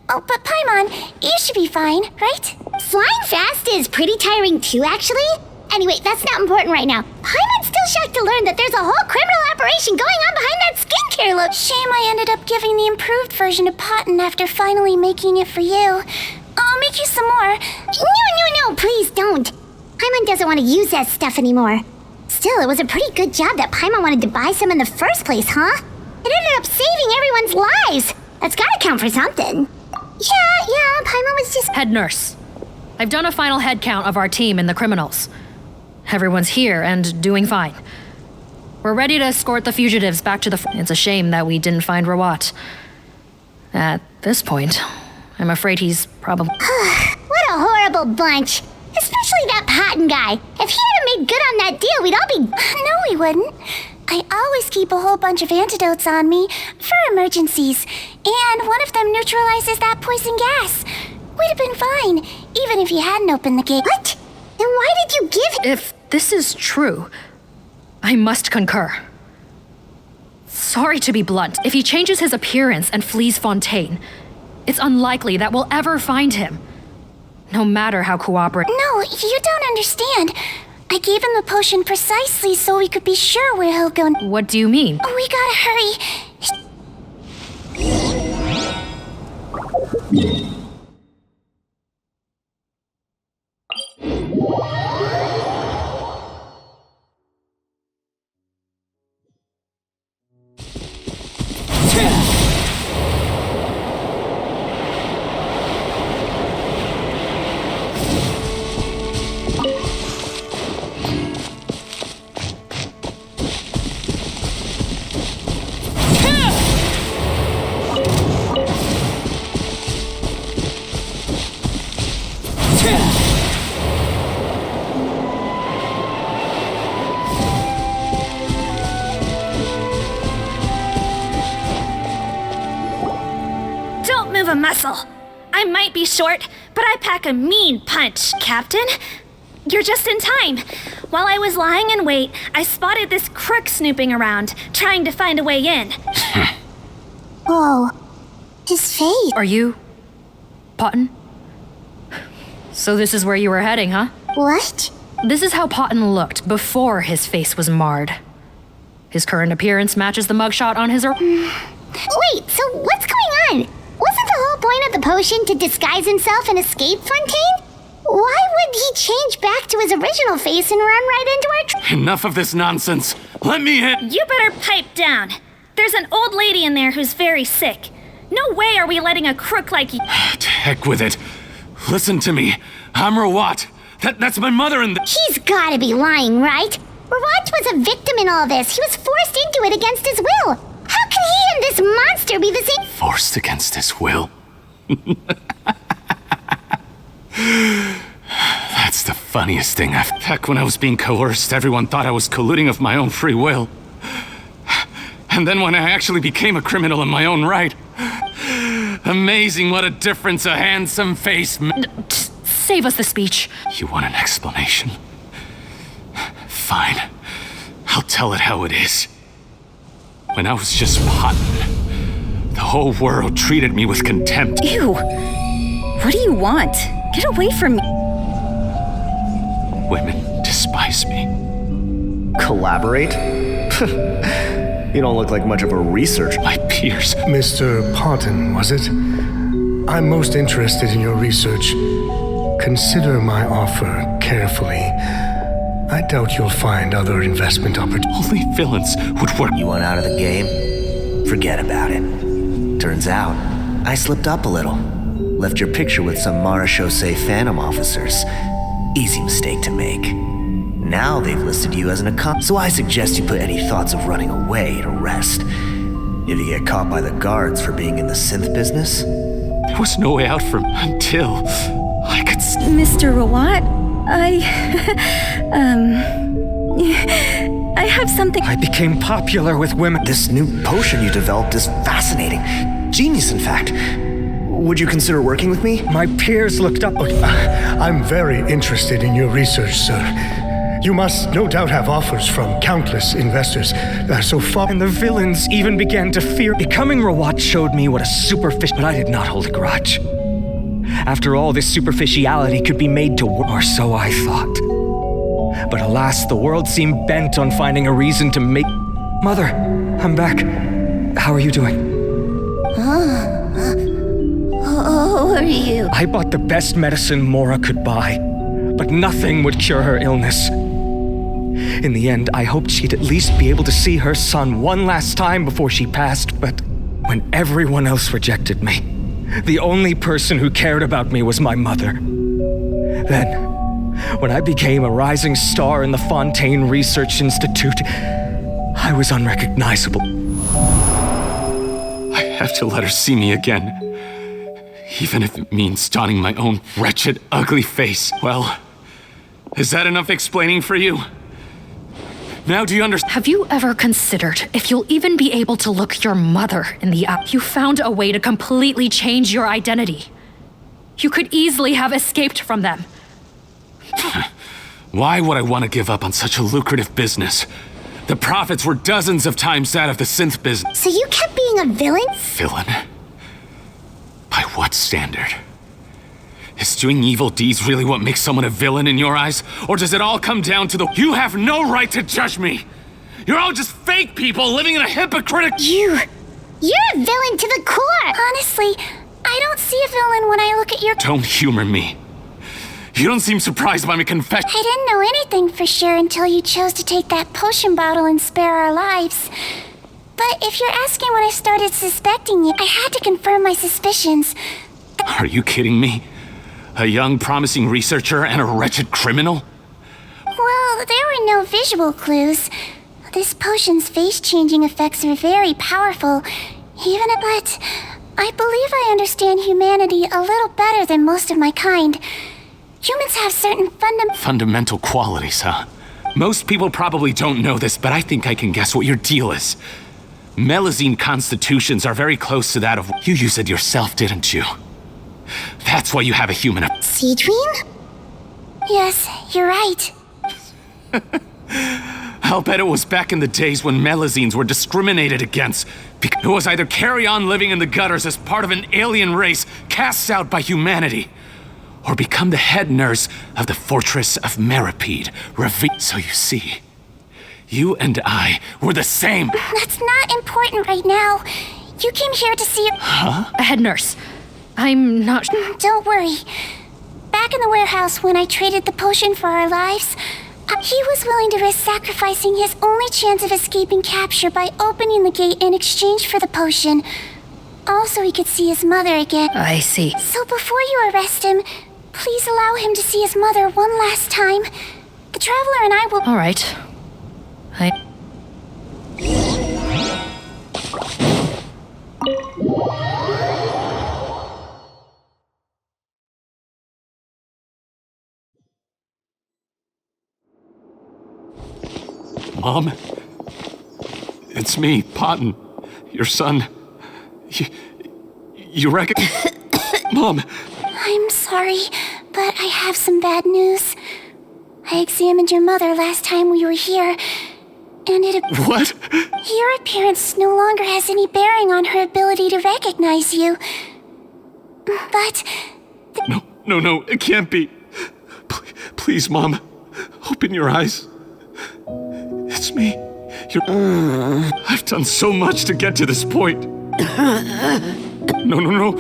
Oh, but Paimon, you should be fine, right? Flying fast is pretty tiring too, actually. Anyway, that's not important right now. Paimon's still shocked to learn that there's a whole criminal operation going on behind that skincare look. Shame I ended up giving the improved version to Potton after finally making it for you. I'll make you some more. No, please don't. Paimon doesn't want to use that stuff anymore. Still, it was a pretty good job that Paimon wanted to buy some in the first place, huh? It ended up saving everyone's lives. That's gotta count for something. Yeah, Paimon was just... Head nurse, I've done a final head count of our team and the criminals. Everyone's here and doing fine. We're ready to escort the fugitives back to the... It's a shame that we didn't find Rawat. At this point, I'm afraid he's probably... What a horrible bunch. Especially that Potton guy. If he hadn't made good on that deal, we'd all be... No, we wouldn't. I always keep a whole bunch of antidotes on me for emergencies, and one of them neutralizes that poison gas. We'd have been fine, even if you hadn't opened the gate. What? Then why did you give him? If this is true, I must concur. Sorry to be blunt, if he changes his appearance and flees Fontaine, it's unlikely that we'll ever find him. No matter how cooperative. No, you don't understand. I gave him the potion precisely so we could be sure where he'll go. What do you mean? We gotta hurry. Don't move a muscle. I might be short, but I pack a mean punch, Captain. You're just in time. While I was lying in wait, I spotted this crook snooping around, trying to find a way in. Oh, his face. Are you... Potton? So this is where you were heading, huh? What? This is how Potton looked before his face was marred. His current appearance matches the mugshot on his... Wait, so what's going on? Wasn't the whole point of the potion to disguise himself and escape Fontaine? Why would he change back to his original face and run right into our... Enough of this nonsense. Let me in. You better pipe down. There's an old lady in there who's very sick. No way are we letting a crook like you... To heck with it. Listen to me. I'm Rawat. That's my mother and He's gotta be lying, right? Rawat was a victim in all this. He was forced into it against his will. How can he and this monster be the same... Forced against his will? That's the funniest thing Heck, when I was being coerced, everyone thought I was colluding of my own free will. And then when I actually became a criminal in my own right... Amazing what a difference a handsome face... Save us the speech. You want an explanation? Fine. I'll tell it how it is. When I was just Potton, the whole world treated me with contempt. Ew. What do you want? Get away from me. Women despise me. Collaborate? You don't look like much of a researcher. My peers. Mr. Potton, was it? I'm most interested in your research. Consider my offer carefully. I doubt you'll find other investment opportunities. Only villains would work. You want out of the game? Forget about it. Turns out, I slipped up a little. Left your picture with some Marechaussee Phantom officers. Easy mistake to make. Now they've listed you as an accomplice, so I suggest you put any thoughts of running away to rest. If you get caught by the guards for being in the synth business... There was no way out from until I could... Mr. Rawat, I have something... I became popular with women. This new potion you developed is fascinating. Genius, in fact. Would you consider working with me? My peers looked up... I'm very interested in your research, sir. You must no doubt have offers from countless investors so far. And the villains even began to fear. Becoming Rawat showed me what a superficial... But I did not hold a grudge. After all, this superficiality could be made to work, or so I thought. But alas, the world seemed bent on finding a reason to make... Mother, I'm back. How are you doing? Who are you? I bought the best medicine Mora could buy, but nothing would cure her illness. In the end, I hoped she'd at least be able to see her son one last time before she passed, but when everyone else rejected me, the only person who cared about me was my mother. Then, when I became a rising star in the Fontaine Research Institute, I was unrecognizable. I have to let her see me again. Even if it means donning my own wretched, ugly face. Well, is that enough explaining for you? Now do you understand? Have you ever considered if you'll even be able to look your mother in the eye? You found a way to completely change your identity. You could easily have escaped from them. Why would I want to give up on such a lucrative business? The profits were dozens of times that of the synth business. So you kept being a villain? Villain? By what standard? Is doing evil deeds really what makes someone a villain in your eyes? Or does it all come down to the— You have no right to judge me! You're all just fake people living in a hypocritical— You're a villain to the core! Honestly, I don't see a villain when I look at your— Don't humor me. You don't seem surprised by my confession. I didn't know anything for sure until you chose to take that potion bottle and spare our lives. But if you're asking when I started suspecting you, I had to confirm my suspicions. Are you kidding me? A young, promising researcher and a wretched criminal? Well, there were no visual clues. This potion's face-changing effects are very powerful, but I believe I understand humanity a little better than most of my kind. Humans have certain fundamental qualities, huh? Most people probably don't know this, but I think I can guess what your deal is. Melazine constitutions are very close to that of— You used it yourself, didn't you? That's why you have a human— Sigewinne? Yes, you're right. I'll bet it was back in the days when Melazines were discriminated against. Because it was either carry on living in the gutters as part of an alien race cast out by humanity, or become the head nurse of the fortress of Meripede. So you see, you and I were the same. That's not important right now. You came here to see— Huh? A head nurse. I'm not— Don't worry. Back in the warehouse when I traded the potion for our lives, he was willing to risk sacrificing his only chance of escaping capture by opening the gate in exchange for the potion. Also, he could see his mother again. I see. So before you arrest him, please allow him to see his mother one last time. The Traveler and I will— All right. Mom? It's me, Potton. Your son. You reckon— Mom! I'm sorry, but I have some bad news. I examined your mother last time we were here, and it— What? Your appearance no longer has any bearing on her ability to recognize you. But— No, it can't be. Please, Mom. Open your eyes. It's me. I've done so much to get to this point. No.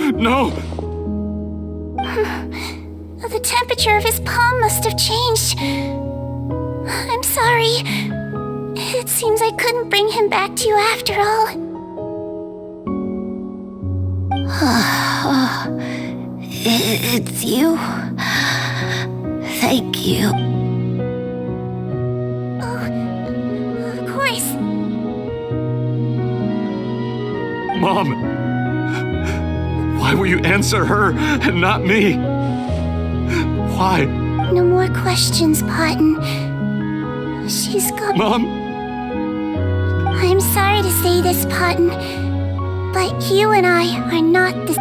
The temperature of his palm must have changed. I'm sorry. It seems I couldn't bring him back to you after all. It's you. Thank you. Of course. Mom! Why will you answer her and not me? Why? No more questions, Potton. She's gone. Mom! I'm sorry to say this, Potton, but you and I are not the—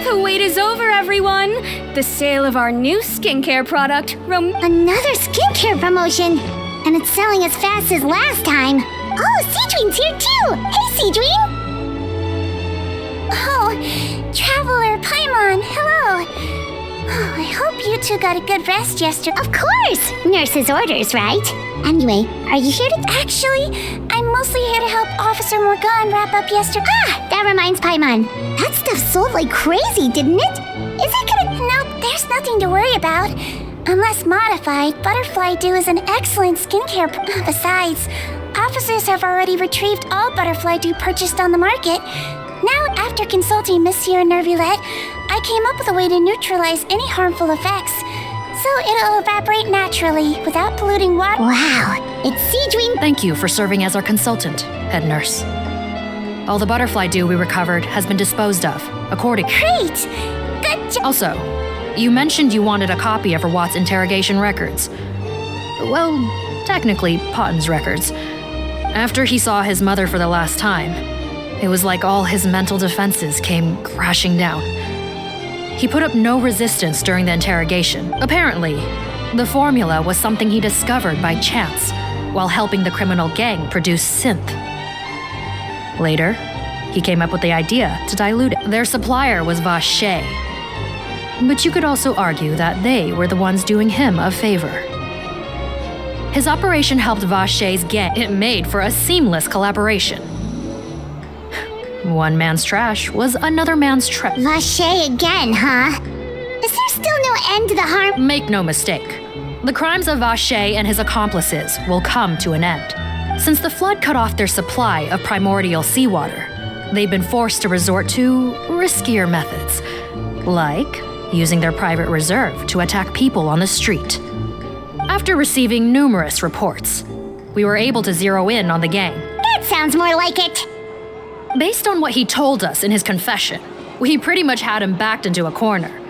The wait is over, everyone! The sale of our new skincare product, Another skincare promotion! And it's selling as fast as last time! Oh, Sigewinne's here too! Hey, Sigewinne! Oh, Traveler Paimon, hello! Oh, I hope you two got a good rest yesterday. Of course! Nurse's orders, right? Anyway, are you here to— Actually, I'm mostly here to help Officer Morgan wrap up yesterday. Ah, that reminds Paimon. That stuff sold like crazy, didn't it? Is it gonna— Nope, there's nothing to worry about. Unless modified, Butterfly Dew is an excellent skincare Besides, officers have already retrieved all Butterfly Dew purchased on the market. Now, after consulting Monsieur Nervulette, I came up with a way to neutralize any harmful effects. So it'll evaporate naturally, without polluting water. Wow, it's Sigewinne. Thank you for serving as our consultant, head nurse. All the butterfly dew we recovered has been disposed of, according. Great! Good job! Also, you mentioned you wanted a copy of Rawat's interrogation records. Well, technically, Potten's records. After he saw his mother for the last time, it was like all his mental defenses came crashing down. He put up no resistance during the interrogation. Apparently, the formula was something he discovered by chance while helping the criminal gang produce synth. Later, he came up with the idea to dilute it. Their supplier was Vache, but you could also argue that they were the ones doing him a favor. His operation helped Vache's gang. It made for a seamless collaboration. One man's trash was another man's treasure. Vache again, huh? Is there still no end to the harm? Make no mistake. The crimes of Vache and his accomplices will come to an end. Since the flood cut off their supply of primordial seawater, they've been forced to resort to riskier methods, like using their private reserve to attack people on the street. After receiving numerous reports, we were able to zero in on the gang. That sounds more like it. Based on what he told us in his confession, we pretty much had him backed into a corner.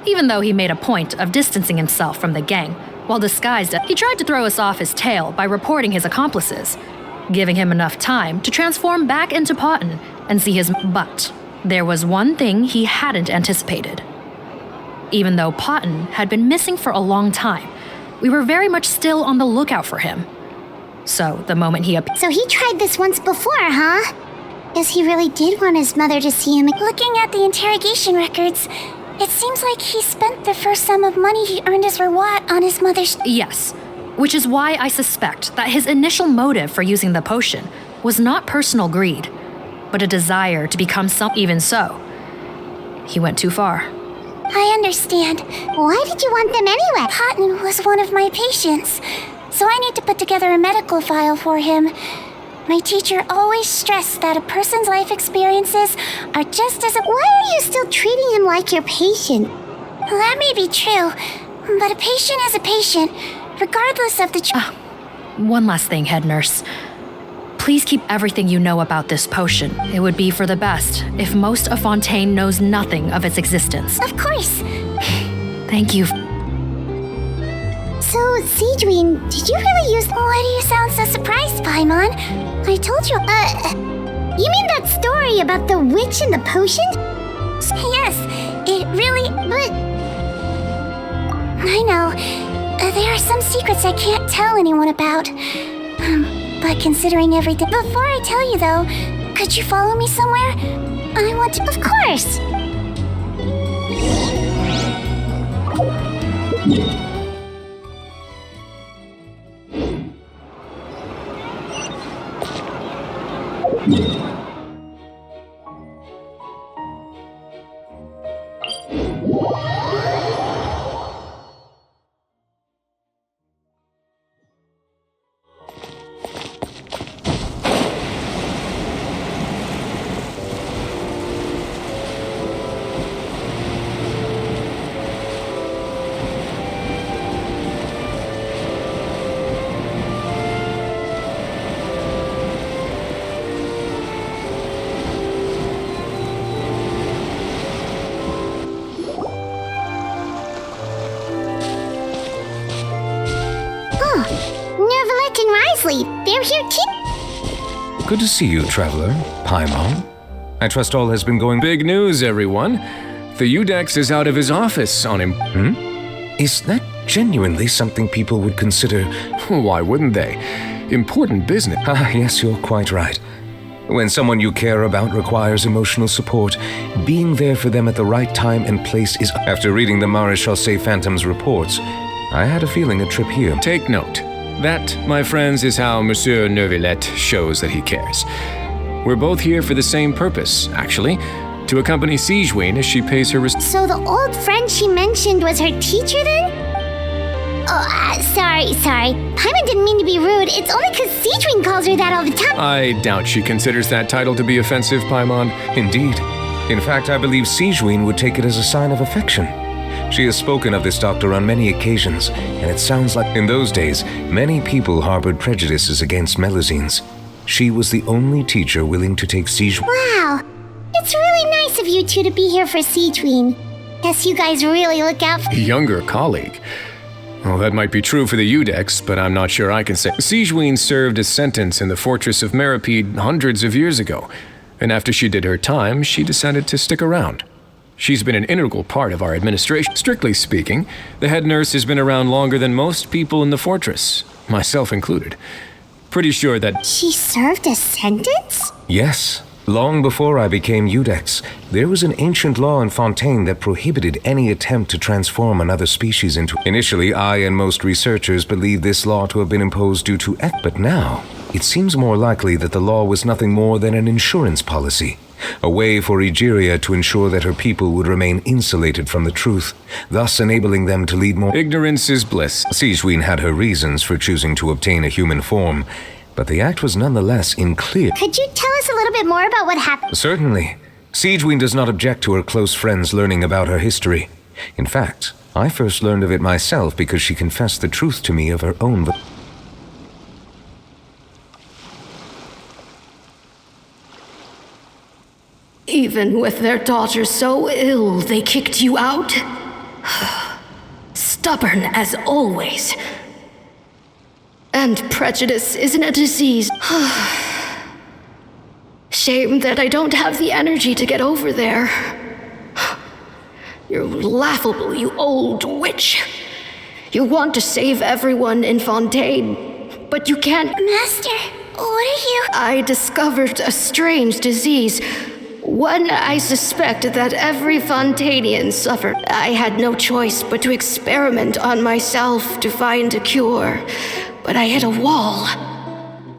Even though he made a point of distancing himself from the gang, while disguised, he tried to throw us off his tail by reporting his accomplices, giving him enough time to transform back into Potten and see his But there was one thing he hadn't anticipated. Even though Potten had been missing for a long time, we were very much still on the lookout for him. So the moment he appeared... So he tried this once before, huh? Guess he really did want his mother to see him. Looking at the interrogation records, it seems like he spent the first sum of money he earned as Rawat on his mother's... Yes, which is why I suspect that his initial motive for using the potion was not personal greed, but a desire to become Even so, he went too far. I understand. Why did you want them anyway? Potten was one of my patients, so I need to put together a medical file for him. My teacher always stressed that a person's life experiences are just as... Why are you still treating him like your patient? Well, that may be true, but a patient is a patient, regardless of the... One last thing, head nurse. Please keep everything you know about this potion. It would be for the best if most of Fontaine knows nothing of its existence. Of course. Thank you. So, Sigewinne, did you really use... Why do you sound so surprised, Paimon? I told you... You mean that story about the witch and the potion? Yes, it really... But... I know. There are some secrets I can't tell anyone about. But considering everything... Before I tell you, though, could you follow me somewhere? I want to... Of course! They're here too. Good to see you, traveler. Paimon. I trust all has been going... Big news, everyone. The Udex is out of his office on him. Is that genuinely something people would consider... Why wouldn't they? Important business. Ah, yes, you're quite right. When someone you care about requires emotional support, being there for them at the right time and place is... After reading the Maréchal Phantom's reports, I had a feeling a trip here. Take note. That, my friends, is how Monsieur Nervulette shows that he cares. We're both here for the same purpose, actually, to accompany Sigewinne as she pays her So the old friend she mentioned was her teacher then? Sorry. Paimon didn't mean to be rude. It's only because Sigewinne calls her that all the time. I doubt she considers that title to be offensive, Paimon. Indeed. In fact, I believe Sigewinne would take it as a sign of affection. She has spoken of this doctor on many occasions, and it sounds like in those days, many people harbored prejudices against Melusines. She was the only teacher willing to take Sigewinne. Wow. It's really nice of you two to be here for Sigewinne. Guess you guys really look out for... Younger colleague. Well, that might be true for the Udex, but I'm not sure I can say. Sigewinne served a sentence in the fortress of Meripede hundreds of years ago, and after she did her time, she decided to stick around. She's been an integral part of our administration. Strictly speaking, the head nurse has been around longer than most people in the fortress, myself included. Pretty sure that... She served a sentence? Yes. Long before I became Udex, there was an ancient law in Fontaine that prohibited any attempt to transform another species into... Initially, I and most researchers believed this law to have been imposed due to but now, it seems more likely that the law was nothing more than an insurance policy. A way for Egeria to ensure that her people would remain insulated from the truth, thus enabling them to lead more... Ignorance is bliss. Sigewinne had her reasons for choosing to obtain a human form, but the act was nonetheless unclear. Could you tell us a little bit more about what happened? Certainly. Sigewinne does not object to her close friends learning about her history. In fact, I first learned of it myself because she confessed the truth to me of her own... Even with their daughter so ill, they kicked you out? Stubborn as always. And prejudice isn't a disease. Shame that I don't have the energy to get over there. You're laughable, you old witch. You want to save everyone in Fontaine, but you can't. Master, what are you? I discovered a strange disease. One I suspect that every Fontainian suffered. I had no choice but to experiment on myself to find a cure. But I hit a wall.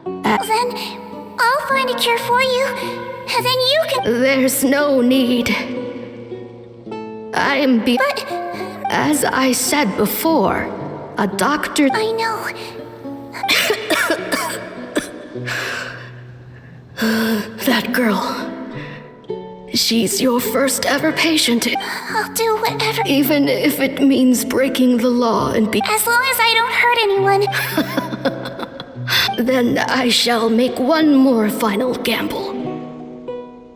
Then I'll find a cure for you, and then you can... There's no need. But... As I said before, a doctor... I know. That girl. She's your first ever patient. I'll do whatever... Even if it means breaking the law and be... As long as I don't hurt anyone. Then I shall make one more final gamble.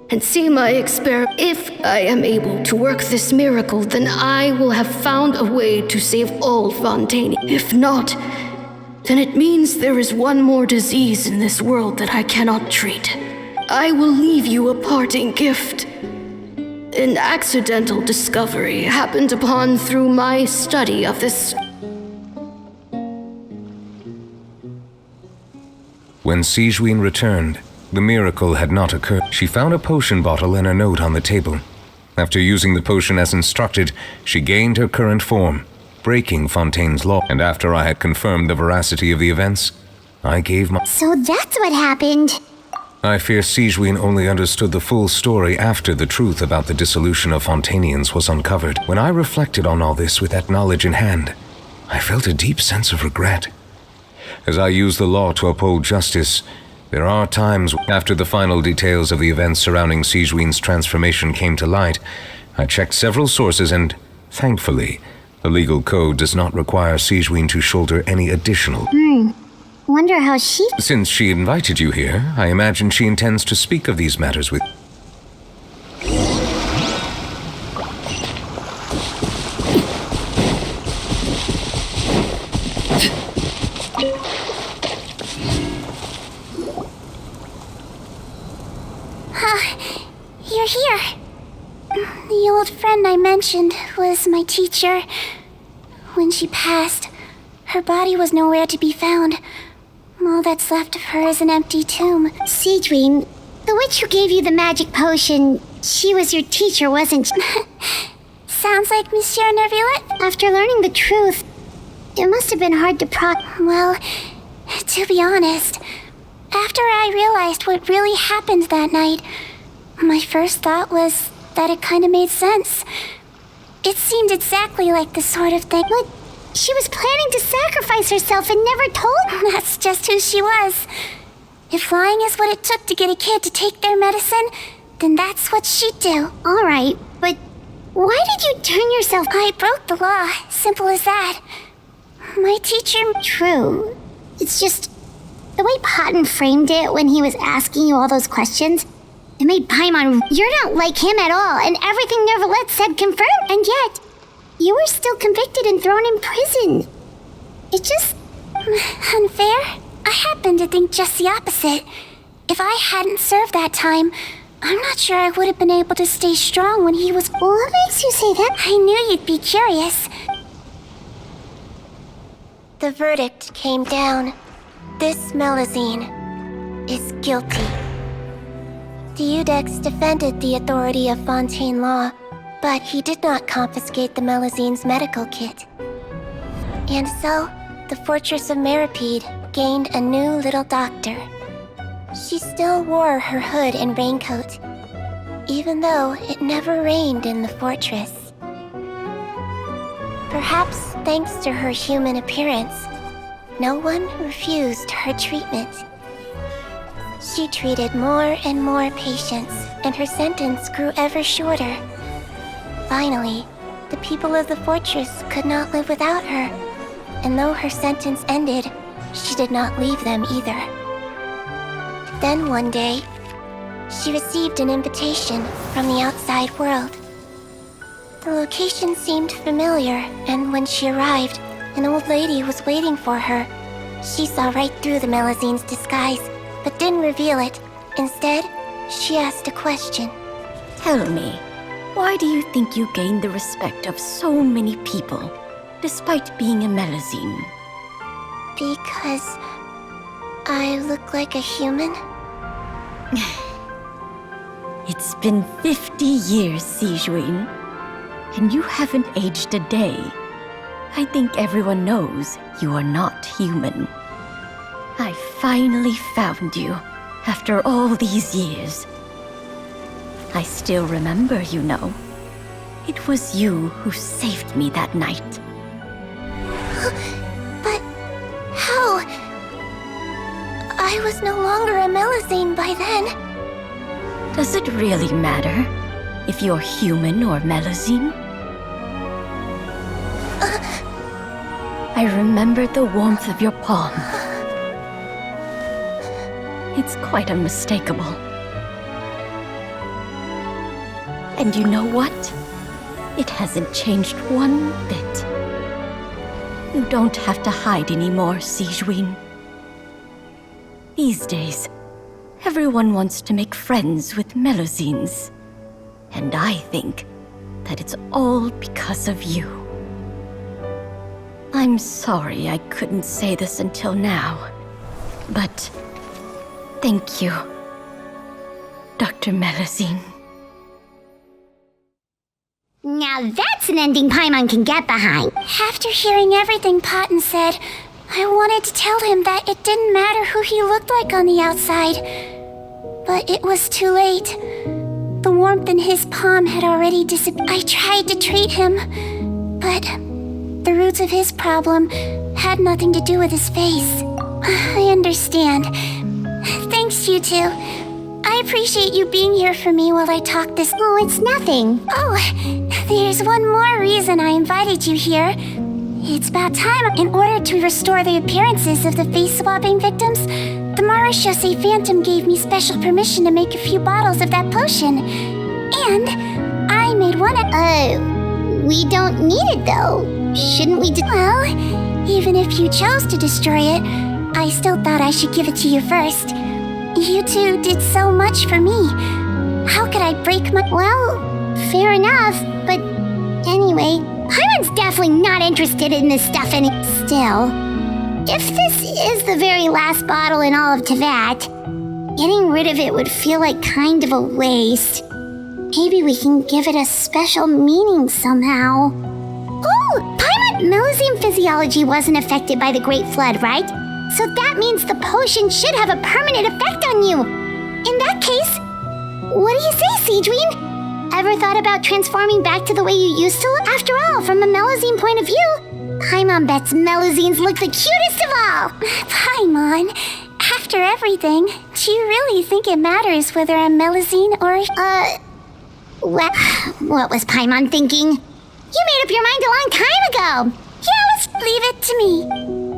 And see my experiment. If I am able to work this miracle, then I will have found a way to save all Fontaine. If not, then it means there is one more disease in this world that I cannot treat. I will leave you a parting gift. An accidental discovery happened upon through my study of this. When Sigewinne returned, the miracle had not occurred. She found a potion bottle and a note on the table. After using the potion as instructed, she gained her current form, breaking Fontaine's law. And after I had confirmed the veracity of the events, I gave my... So that's what happened. I fear Sigewinne only understood the full story after the truth about the dissolution of Fontainians was uncovered. When I reflected on all this with that knowledge in hand, I felt a deep sense of regret. As I use the law to uphold justice, there are times after the final details of the events surrounding Sigewinne's transformation came to light, I checked several sources and, thankfully, the legal code does not require Sigewinne to shoulder any additional... Wonder how she... Since she invited you here, I imagine she intends to speak of these matters with... You're here. The old friend I mentioned was my teacher. When she passed, her body was nowhere to be found. All that's left of her is an empty tomb. Sigewinne, the witch who gave you the magic potion, she was your teacher, wasn't she? Sounds like Monsieur Nervillette. After learning the truth, it must have been hard to Well, to be honest, after I realized what really happened that night, my first thought was that it kind of made sense. It seemed exactly like the sort of thing... But She was planning to sacrifice herself and never told. That's just who she was. If lying is what it took to get a kid to take their medicine, then that's what she'd do. All right, but why did you turn yourself? I broke the law. Simple as that. My teacher... True. It's just the way Patton framed it when he was asking you all those questions. It made Paimon, you're not like him at all, and everything Neverlet said confirmed, and yet you were still convicted and thrown in prison. It just... Unfair? I happen to think just the opposite. If I hadn't served that time, I'm not sure I would have been able to stay strong when he was... What makes you say that? I knew you'd be curious. The verdict came down. This Melazine is guilty. The Eudex defended the authority of Fontaine Law, but he did not confiscate the Melazine's medical kit. And so, the Fortress of Meripede gained a new little doctor. She still wore her hood and raincoat, even though it never rained in the fortress. Perhaps thanks to her human appearance, no one refused her treatment. She treated more and more patients, and her sentence grew ever shorter. Finally, the people of the fortress could not live without her, and though her sentence ended, she did not leave them either. Then one day, she received an invitation from the outside world. The location seemed familiar, and when she arrived, an old lady was waiting for her. She saw right through the Melazine's disguise, but didn't reveal it. Instead, she asked a question. Tell me, why do you think you gained the respect of so many people, despite being a Melazine? Because I look like a human? It's been 50 years, Sigewinne, and you haven't aged a day. I think everyone knows you are not human. I finally found you, after all these years. I still remember, you know. It was you who saved me that night. But how? I was no longer a Melazine by then. Does it really matter if you're human or Melazine? I remember the warmth of your palm. It's quite unmistakable. And you know what? It hasn't changed one bit. You don't have to hide anymore, Sigewinne. These days, everyone wants to make friends with Melazines. And I think that it's all because of you. I'm sorry I couldn't say this until now, but thank you, Dr. Melazine. Now that's an ending Paimon can get behind. After hearing everything Patton said, I wanted to tell him that it didn't matter who he looked like on the outside. But it was too late. The warmth in his palm had already disappeared. I tried to treat him, but the roots of his problem had nothing to do with his face. I understand. Thanks, you two. I appreciate you being here for me while I talk this. Oh, it's nothing. Oh, there's one more reason I invited you here. It's about time. In order to restore the appearances of the face-swapping victims, the Marechaussee Phantom gave me special permission to make a few bottles of that potion. And I made one we don't need it though. Shouldn't we Well, even if you chose to destroy it, I still thought I should give it to you first. You two did so much for me. How could I break my... Well, fair enough, but anyway, Paimon's definitely not interested in this stuff Still, if this is the very last bottle in all of Teyvat, getting rid of it would feel like kind of a waste. Maybe we can give it a special meaning somehow. Oh, Paimon, Melazine physiology wasn't affected by the Great Flood, right? So that means the potion should have a permanent effect on you. In that case, what do you say, Sigewinne? Ever thought about transforming back to the way you used to look? After all, from a Melazine point of view, Paimon bets Melusines look the cutest of all. Paimon, after everything, do you really think it matters whether I'm Melusine or... Well, what was Paimon thinking? You made up your mind a long time ago. Yeah, let's leave it to me.